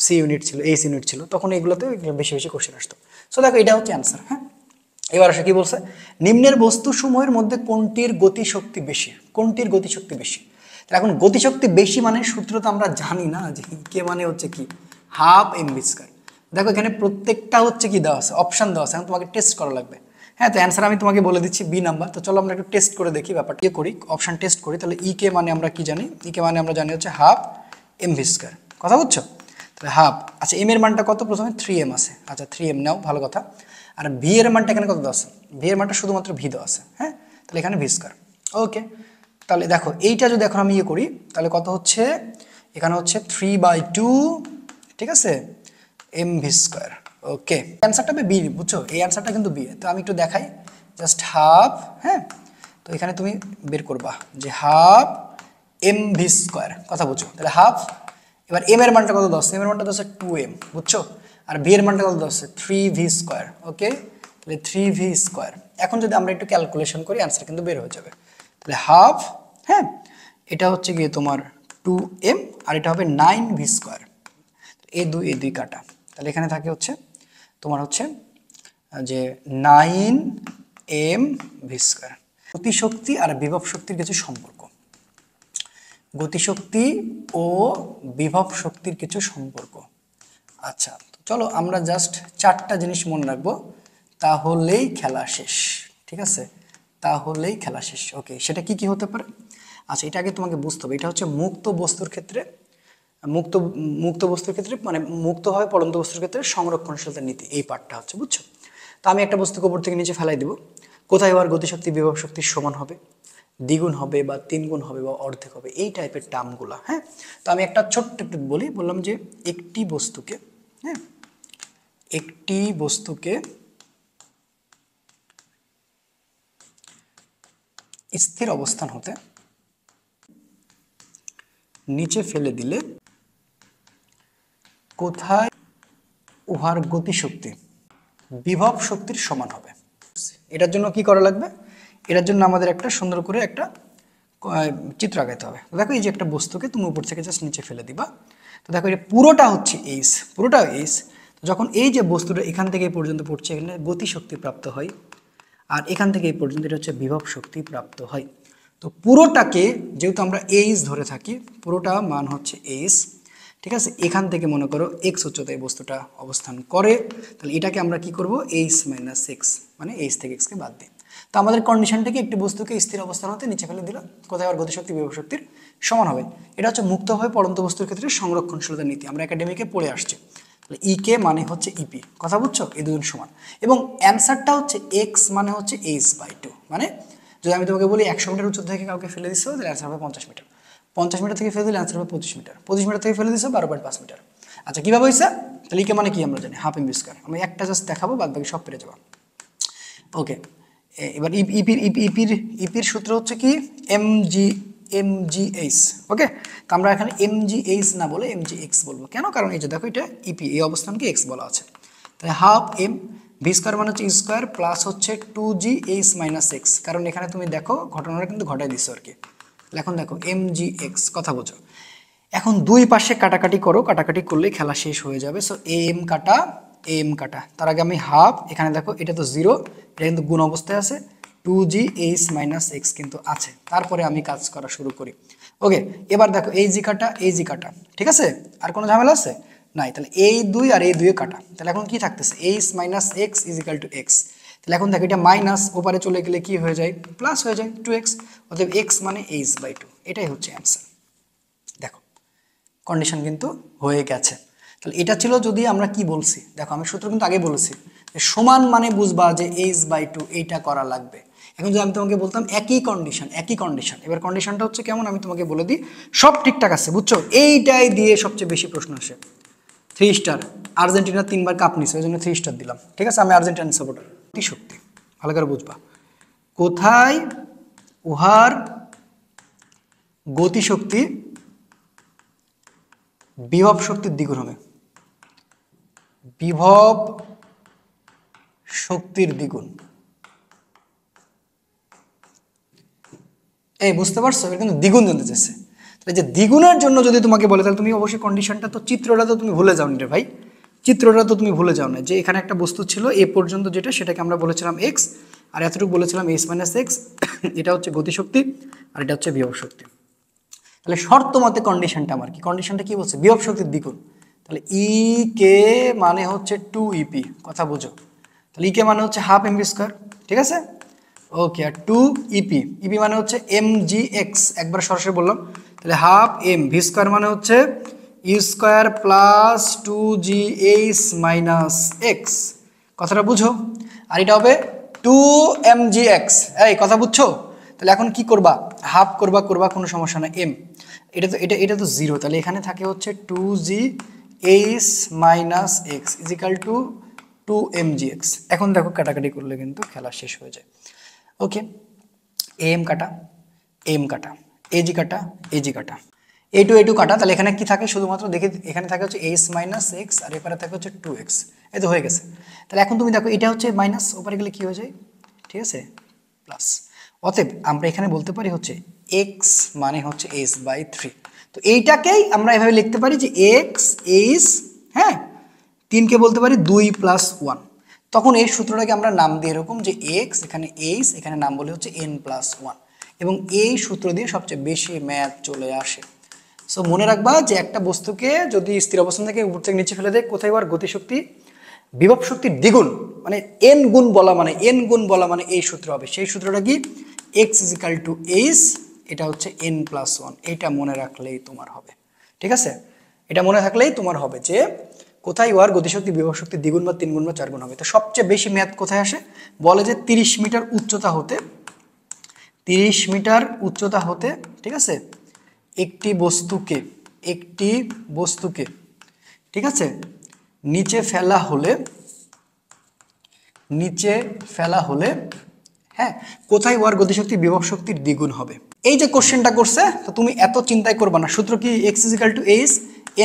সি ইউনিট ছিল, এইচ ইউনিট ছিল, তখন এগুলোতে বেশি বেশি কোশ্চেন আসতো। সো দেখো এটা হচ্ছে অ্যান্সার, হ্যাঁ। এবার আসে কি বলছে, নিম্নের বস্তু সমূহের মধ্যে কোনটির গতিশক্তি বেশি, কোনটির গতিশক্তি বেশি। তাহলে এখন গতিশক্তি বেশি মানে সূত্র তো আমরা জানি না, যে কে মানে হচ্ছে কি হাফ এম ভি স্কয়ার। দেখো এখানে প্রত্যেকটা হচ্ছে কি দেওয়া আছে, অপশন দেওয়া আছে, এখন তোমাকে টেস্ট করা লাগবে। হ্যাঁ, তো অ্যান্সার আমি তোমাকে বলে দিচ্ছি বি নাম্বার। তো চলো আমরা একটু টেস্ট করে দেখি ব্যাপারটা, ইয়ে করি, অপশন টেস্ট করি। তাহলে ই কে মানে আমরা কি জানি, ই কে মানে আমরা জানি হচ্ছে হাফ এম ভি স্কয়ার, কথা বুঝছো? তাহলে হাফ, আচ্ছা এম এর মানটা কত, প্রথমে 3m আছে, আচ্ছা 3m নাও, ভালো কথা। আর ভি এর মানটা এখানে কত দেওয়া আছে, ভি এর মানটা শুধুমাত্র ভি দেওয়া আছে, হ্যাঁ, তাহলে এখানে ভি স্কয়ার। ওকে, তাহলে দেখো এইটা যদি এখন আমি ইয়ে করি, তাহলে কত হচ্ছে, এখানে হচ্ছে 3/2, ঠিক আছে, এম ভি স্কয়ার। ওকে, অ্যান্সারটা বি, বুঝছো? এই অ্যান্সারটা কিন্তু বি। তো আমি একটু দেখাই, জাস্ট হাফ, হ্যাঁ, তো এখানে তুমি বের করবা যে হাফ এম ভি স্কয়ার, কথা বুঝছো? তাহলে হাফ, এবার এম এর মানটা কত দশ, এম এর মানটা দশ 2m, বুঝছো? আর ভি এর মানটা কত দশ 3v স্কয়ার। ওকে, তাহলে 3v স্কয়ার। এখন যদি আমরা একটু ক্যালকুলেশন করি, অ্যান্সার কিন্তু বের হয়ে যাবে। তাহলে হাফ, হ্যাঁ, এটা হচ্ছে গিয়ে তোমার 2m, আর এটা হবে 9v স্কয়ার। এ দুই কাটা, তাহলে এখানে থাকে হচ্ছে তোমার হচ্ছে যে 9m ভি স্কয়ার। গতিশক্তি আর বিভব শক্তির কিছু সম্পর্ক, গতিশক্তি ও বিভব শক্তির কিছু সম্পর্ক। আচ্ছা, চলো আমরা জাস্ট 4টা জিনিস মনে রাখবো, তাহলেই খেলা শেষ, ঠিক আছে? তাহলেই খেলা শেষ। ওকে, সেটা কি কি হতে পারে? আচ্ছা, এটা আগে তোমাকে বুঝতে হবে। এটা হচ্ছে মুক্ত বস্তুর ক্ষেত্রে, মুক্ত মুক্ত বস্তুর ক্ষেত্রে, মানে মুক্ত হয় পড়ন্ত বস্তুর ক্ষেত্রে সংরক্ষণশীলতার নীতি, এই পার্টটা হচ্ছে, বুঝছো? তো আমি একটা বস্তুকে উপর থেকে নিচে ফেলাই দিব, কোথায় আবার গতিশক্তি বিভব শক্তির সমান হবে, দ্বিগুণ হবে বা 3 গুণ হবে বা অর্ধেক হবে, এই টাইপের টার্মগুলো, হ্যাঁ। তো আমি একটা ছোট্ট একটু বললাম যে একটি বস্তুকে, হ্যাঁ, একটি বস্তুকে স্থির অবস্থান হতে নিচে ফেলে দিলে কোথায় উহার গতিশক্তি বিভব শক্তির সমান হবে। এটার জন্য কি করা লাগবে, এটার জন্য আমাদের একটা সুন্দর করে একটা চিত্র আঁকাতে হবে। দেখো এই যে একটা বস্তুকে তুমি উপর থেকে জাস্ট নিচে ফেলে দিবা, তো দেখো এটা পুরোটা হচ্ছে এইচ, পুরোটা এইচ। যখন এই যে বস্তুটা এখান থেকে এই পর্যন্ত পড়ছে, এখানে গতিশক্তি প্রাপ্ত হয়, আর এখান থেকে এই পর্যন্ত এটা হচ্ছে বিভব শক্তি প্রাপ্ত হয়। তো পুরোটাকে যেহেতু আমরা এইচ ধরে থাকি, পুরোটা মান হচ্ছে এইচ, ঠিক আছে? এখান থেকে মনে করো এক্স উচ্চতায় বস্তুটা অবস্থান করে, তাহলে এটাকে আমরা কি করব, এইচ মাইনাস এক্স, মানে এইচ থেকে এক্সকে বাদ দিই। তো আমাদের কন্ডিশনটাকে একটি বস্তুকে স্থির অবস্থান হতে নিচে ফেলে দিলাম, কোথায় আর গতিশক্তি বিভব শক্তির সমান হবে। এটা হচ্ছে মুক্তভাবে পড়ন্ত বস্তুর ক্ষেত্রে সংরক্ষণশীলতার নীতি, আমরা একাডেমিকে পড়ে আসছি। তাহলে ই কে মানে হচ্ছে ইপি, কথা বুঝছো? এই দুজন সমান, এবং অ্যান্সারটা হচ্ছে এক্স মানে হচ্ছে এইচ/2। মানে যদি আমি তোমাকে বলি 100 মিটার উচ্চতা থেকে কাউকে ফেলে দিচ্ছ, তাহলে অ্যান্সার হবে 50 মিটার। 50 মিটার থেকে ফেলে দিলে অ্যান্সার হবে 25 মিটার। 25 মিটার থেকে ফেলে দিচ্ছ 12.5 মিটার। আচ্ছা, কীভাবে হয়েছে? তাহলে ই কে মানে কি আমরা জানি, হাফ এম ভি স্কয়ার। আমি একটা জাস্ট দেখাবো, বাদ বাকি সব পেরে যাবো। ওকে, এবার ইপির সূত্র হচ্ছে কি, এমজিএইচ। ওকে, তো আমরা এখানে এমজিএইচ না বলে এমজিএক্স বলবো। কেন? কারণ এই যে দেখো এটা ইপি, এই অবস্থানকে এক্স বলা আছে। তাহলে হাফ এম ভি স্কয়ার মানে হচ্ছে স্কয়ার প্লাস হচ্ছে 2gh মাইনাস এক্স, কারণ এখানে তুমি দেখো ঘটনাটা কিন্তু ঘটাই দিচ্ছ আর কি। এখন দেখো এমজিএক্স, কথা বোঝো। এখন দুই পাশে কাটাকাটি করো, কাটাকাটি করলে খেলা শেষ হয়ে যাবে। সো এম কাটা এম কাটা, তার আগে আমি হাফ, এখানে দেখো এটা তো 0, এটা কিন্তু গুণ অবস্থায় আছে, 2gh মাইনাস এক্স কিন্তু আছে। তারপরে আমি কাজ করা শুরু করি। ওকে, এবার দেখো এই জি কাটা এই জি কাটা, ঠিক আছে? আর কোনো ঝামেলা আছে? নাই। তাহলে এই দুই আর এই দুয়ে কাটা, তাহলে এখন কি থাকতেছে, H minus x is equal two x. তাহলে এখন দেখো এটা মাইনাস ওপারে চলে গেলে কি হয়ে যায়, প্লাস হয়ে যায় 2x, অতএব এক্স মানে h/2, এটাই হচ্ছে অ্যান্সার। দেখো কন্ডিশন কিন্তু হয়ে গেছে। তাহলে এটা ছিল যদি আমরা কি বলছি, দেখো আমি সূত্র কিন্তু আগে বলেছি যে সমান মানে বুঝবা যে h/2 এইটা করা লাগবে। এখন যদি আমি তোমাকে বলতাম একই কন্ডিশন, এবার কন্ডিশনটা হচ্ছে কেমন আমি তোমাকে বলে দিই, সব ঠিকঠাক আছে বুঝছো, এইটাই দিয়ে সবচেয়ে বেশি প্রশ্ন আসে। 3 স্টার, আর্জেন্টিনা 3বার কাপ নিছে, ওই জন্য 3 স্টার দিলাম, ঠিক আছে, আমি আর্জেন্টিনার সাপোর্টার। শক্তি ভালো করে বুঝবা, কোথায় উহার গতিশক্তি বিভব শক্তির দ্বিগুণ হবে, বিভব শক্তির দ্বিগুণ। এই বুঝতে পারছো, এটা কিন্তু দ্বিগুণ জানতে চাইছে। তাহলে যে দ্বিগুণের জন্য যদি তোমাকে বলে, তাহলে তুমি অবশ্যই কন্ডিশনটা তো, চিত্রটা তো তুমি ভুলে যাও নি রে ভাই, চিত্রটা তো তুমি ভুলে যাও না, যে এখানে একটা বস্তু ছিল এ পর্যন্ত যেটা, সেটাকে আমরা বলেছিলাম এক্স, আর এতটুকু বলেছিলাম এস মাইনাস এক্স, এটা হচ্ছে গতিশক্তি আর এটা হচ্ছে বিভব শক্তি। তাহলে শর্ত মতে কন্ডিশনটা আমার কি, কন্ডিশনটা কি বলছে, বিভব শক্তির দ্বিগুণ। তাহলে ই কে মানে হচ্ছে 2 ইপি, কথা বুঝো, তাহলে ই কে মানে হচ্ছে হাফ এমভি স্কোয়ার, ঠিক আছে, ওকে, আর 2 ইপি, ইপি মানে হচ্ছে এম জি এক্স, একবার সরাসরি বললাম, তাহলে হাফ এম ভি স্কোয়ার মানে হচ্ছে U square plus 2gh minus X, কথাটা বুঝো, আর এটা হবে 2mgx, এই কথা বুঝছো। তাহলে এখন কি করবা, হাফ করবা, কোনো সমস্যা না, এম, এটা তো 0, তাহলে এখানে থাকে হচ্ছে 2gh minus x is equal two 2mgx। এখন দেখো কাটাকাটি করলে কিন্তু খেলা শেষ হয়ে যায়। ওকে, এম কাটা, এম কাটা, এজি কাটা, এজি কাটা, এ টু কাটা, তাহলে এখানে কি থাকে শুধুমাত্র দেখে, এখানে থাকে হচ্ছে এইচ মাইনাস এক্স আর এপারে থাকে হচ্ছে 2x, এই তো হয়ে গেছে। তাহলে এখন তুমি দেখো এটা হচ্ছে মাইনাস, ওপারে গেলে কি হয়ে যায়, ঠিক আছে, প্লাস। অতএব আমরা এখানে বলতে পারি হচ্ছে এক্স মানে হচ্ছে h/3, তো এইটাকেই আমরা এভাবে লিখতে পারি যে এক্স এইচ, হ্যাঁ, 3কে বলতে পারি 2 + 1, তখন এই সূত্রটাকে আমরা নাম দিই এরকম যে এক্স, এখানে এইচ, এখানে নাম বলে হচ্ছে n+1, এবং এই সূত্র দিয়ে সবচেয়ে বেশি ম্যাথ চলে আসে। সো মনে রাখবা যে একটা বস্তুকে যদি স্থির অবস্থান থেকে উপর থেকে নিচে ফেলে দেয়, কোথায় হওয়ার গতিশক্তি বিভব শক্তির দ্বিগুণ, মানে n গুণ বলা মানে এই সূত্র হবে, সেই সূত্রটা কি x = h, এটা হচ্ছে n+1, এটা মনে রাখলেই তোমার হবে, ঠিক আছে, এটা মনে থাকলেই তোমার হবে যে কোথায় ওয়ার গতিশক্তি বিভব শক্তি দ্বিগুণ বা 3 গুণ বা 4 গুণ হবে। তো সবচেয়ে বেশি ম্যাথ কোথায় আসে, বলে যে 30 মিটার উচ্চতা হতে, 30 মিটার উচ্চতা হতে, ঠিক আছে, একটি বস্তুকে ঠিক আছে নিচে ফেলা হলে হ্যাঁ কোথায় ওয়ার গতিশক্তি বিভব শক্তির দ্বিগুণ হবে। এই যে কোশ্চেনটা করছে, তো তুমি এত চিন্তাই করবা না, সূত্র কি x = h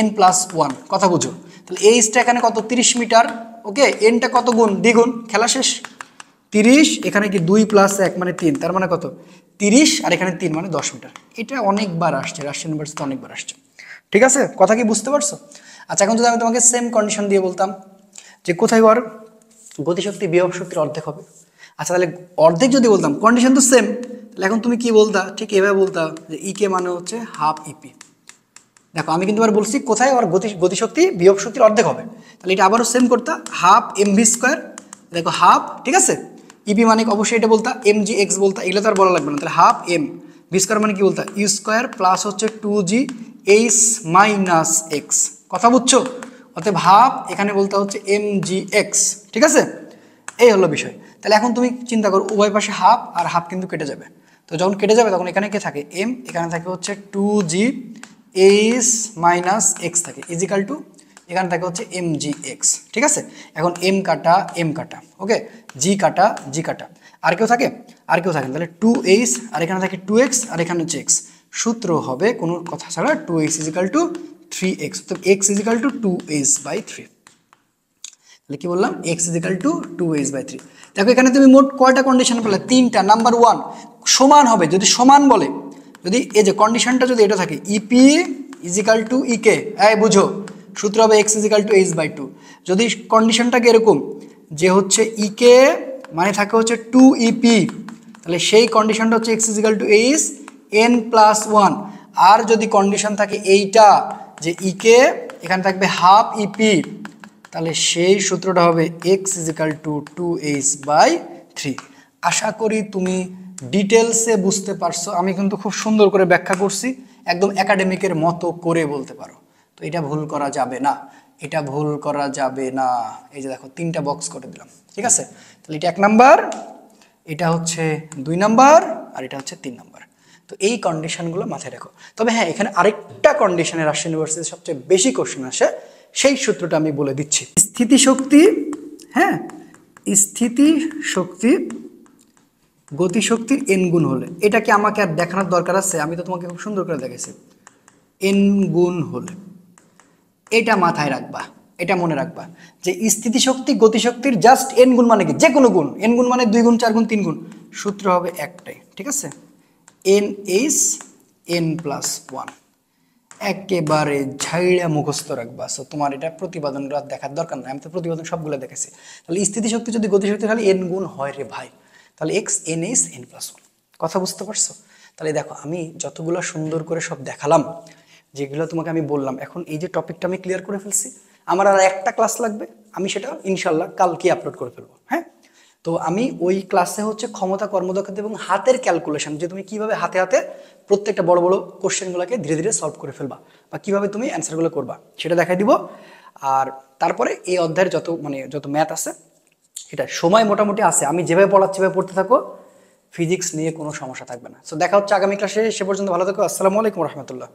n+1, কথা বুঝো। তাহলে এইচটা এখানে কত, 30 মিটার, ওকে, এনটা কত গুণ, দ্বিগুণ, খেলা শেষ। 30, এখানে কি 2 + 1 মানে 3, তার মানে কত 30, আর এখানে 3 মানে 10 মিটার। এটা অনেকবার আসছে, রাজশাহী ইউনিভার্সিটিতে অনেকবার আসছে, ঠিক আছে, কথা কি বুঝতে পারছো। আচ্ছা, এখন যদি আমি তোমাকে সেম কন্ডিশন দিয়ে বলতাম যে কোথায় ওর গতিশক্তি বিভব শক্তির অর্ধেক হবে, আচ্ছা তাহলে অর্ধেক যদি বলতাম, কন্ডিশন তো সেম, তাহলে এখন তুমি কি বলতা, ঠিক এভাবে বলতা যে ই কে মানে হচ্ছে হাফ ইপি। দেখো আমি কিন্তু এবার বলছি কোথায় ওর গতিশক্তি বিভব শক্তির অর্ধেক হবে, তাহলে এটা আবারও সেম করতা, হাফ এমভি স্কোয়ার, দেখো হাফ, ঠিক আছে, ইপি মানে অবশ্যই এটা বলতা, এম জি এক্স বলতা, এগুলো তো আর বলা লাগবে না, তাহলে হাফ এম ভি স্কোয়ার মানে কি বলতা, ইউ স্কোয়ার প্লাস হচ্ছে 2gh মাইনাস এক্স, কথা বুঝছো। অতএব হাফ এখানে বলতে হচ্ছে এম জি এক্স, ঠিক আছে, এই হলো বিষয়। তাহলে এখন তুমি চিন্তা করো, উভয় পাশে হাফ আর হাফ কিন্তু কেটে যাবে, তো যখন কেটে যাবে তখন এখানে কে থাকে, এম, এখানে থাকে হচ্ছে 2gh মাইনাস এক্স থাকে ইজিক্যাল টু, এখানে থাকে হচ্ছে এম জি এক্স, ঠিক আছে। এখন এম কাটা, ওকে, জি কাটা, আর কেউ থাকে, না, তাহলে 2h, আর এখানে থাকে 2x, আর এখানে হচ্ছে x, সূত্র হবে কোনো কথা ছাড়া 2h = 3x, তো x = 2h/3, তাহলে কি বললাম, x = 2h/3। দেখো এখানে তুমি মোট কয়টা কন্ডিশন পেলে, 3টা। নাম্বার 1 সমান হবে, যদি সমান বলে, যদি এই যে কন্ডিশনটা যদি এটা থাকে ইপি = ইকে, এই বুঝো সূত্র হবে x = h/2। যদি কন্ডিশনটাকে এরকম যে হচ্ছে ইকে মানে থাকে হচ্ছে 2ইপি, তাহলে সেই কন্ডিশনটা হচ্ছে x = h n+1, আর যদি কন্ডিশন থাকে এইটা যে ইকে এখানে থাকবে হাফ ইপি, তাহলে সেই সূত্রটা হবে x = 2h/3। আশা করি তুমি ডিটেলসে বুঝতে পারছো, আমি কিন্তু খুব সুন্দর করে ব্যাখ্যা করছি, একদম একাডেমিকের মতো করে বলতে পারো, তো এটা ভুল করা যাবে না। এটা ভুল করা যাবে না। এই যে দেখো 3টা বক্স করে দিলাম, ঠিক আছে। তাহলে এটা 1 নাম্বার, এটা হচ্ছে 2 নাম্বার, আর এটা হচ্ছে 3 নাম্বার। তো এই কন্ডিশনগুলো মাথায় রাখো। তবে হ্যাঁ, এখানে আরেকটা কন্ডিশনে রাজশাহী ইউনিভার্সিটির সবচেয়ে বেশি কোশ্চেন আসে, সেই সূত্রটা আমি বলে দিচ্ছি। স্থিতিশক্তি, হ্যাঁ, স্থিতিশক্তি গতিশক্তির n গুণ হলে, এটা কি আমাকে আর দেখানোর দরকার আছে? আমি তো তোমাকে খুব সুন্দর করে দেখাইছি। n গুণ হলে, এটা মাথায় রাখবা, এটা মনে রাখবা যে স্থিতিশক্তি গতিশক্তির জাস্ট n গুণ মানে কি, যে কোনো গুণ, n গুণ মানে 2 গুণ 4 গুণ 3 গুণ, সূত্র হবে একটাই, ঠিক আছে, n is n+1। একেবারে ঝাইড়া মুখস্থ রাখবা। সো তোমার এটা প্রতিপাদনগুলো দেখার দরকার নাই, আমি তো প্রতিপাদন সবগুলো দেখেছি। তাহলে স্থিতিশক্তি যদি গতিশক্তি খালি n গুণ হয় রে ভাই, তাহলে n is n+1। কথা বুঝতে পারছো? তাহলে দেখো আমি যতগুলো সুন্দর করে সব দেখালাম, যেগুলো তোমাকে আমি বললাম, এখন এই যে টপিকটা আমি ক্লিয়ার করে ফেলছি, আমার আর একটা ক্লাস লাগবে, আমি সেটা ইনশাল্লাহ কালকে আপলোড করে ফেলবো। হ্যাঁ, তো আমি ওই ক্লাসে হচ্ছে ক্ষমতা, কর্মদক্ষতা এবং হাতের ক্যালকুলেশন, যে তুমি কিভাবে হাতে হাতে প্রত্যেকটা বড় বড় কোশ্চেনগুলোকে ধীরে ধীরে সলভ করে ফেলবা, বা কিভাবে তুমি অ্যান্সারগুলো করবা, সেটা দেখাই দিব। আর তারপরে এই অধ্যায়ের যত ম্যাথ আছে, এটা সময় মোটামুটি আছে, আমি যেভাবে পড়াচ্ছি সেভাবে পড়তে থাকো, ফিজিক্স নিয়ে কোনো সমস্যা থাকবে না। সো দেখা হচ্ছে আগামী ক্লাসে, সে পর্যন্ত ভালো থাকো। আসসালামু আলাইকুম রহমতুল্লাহ।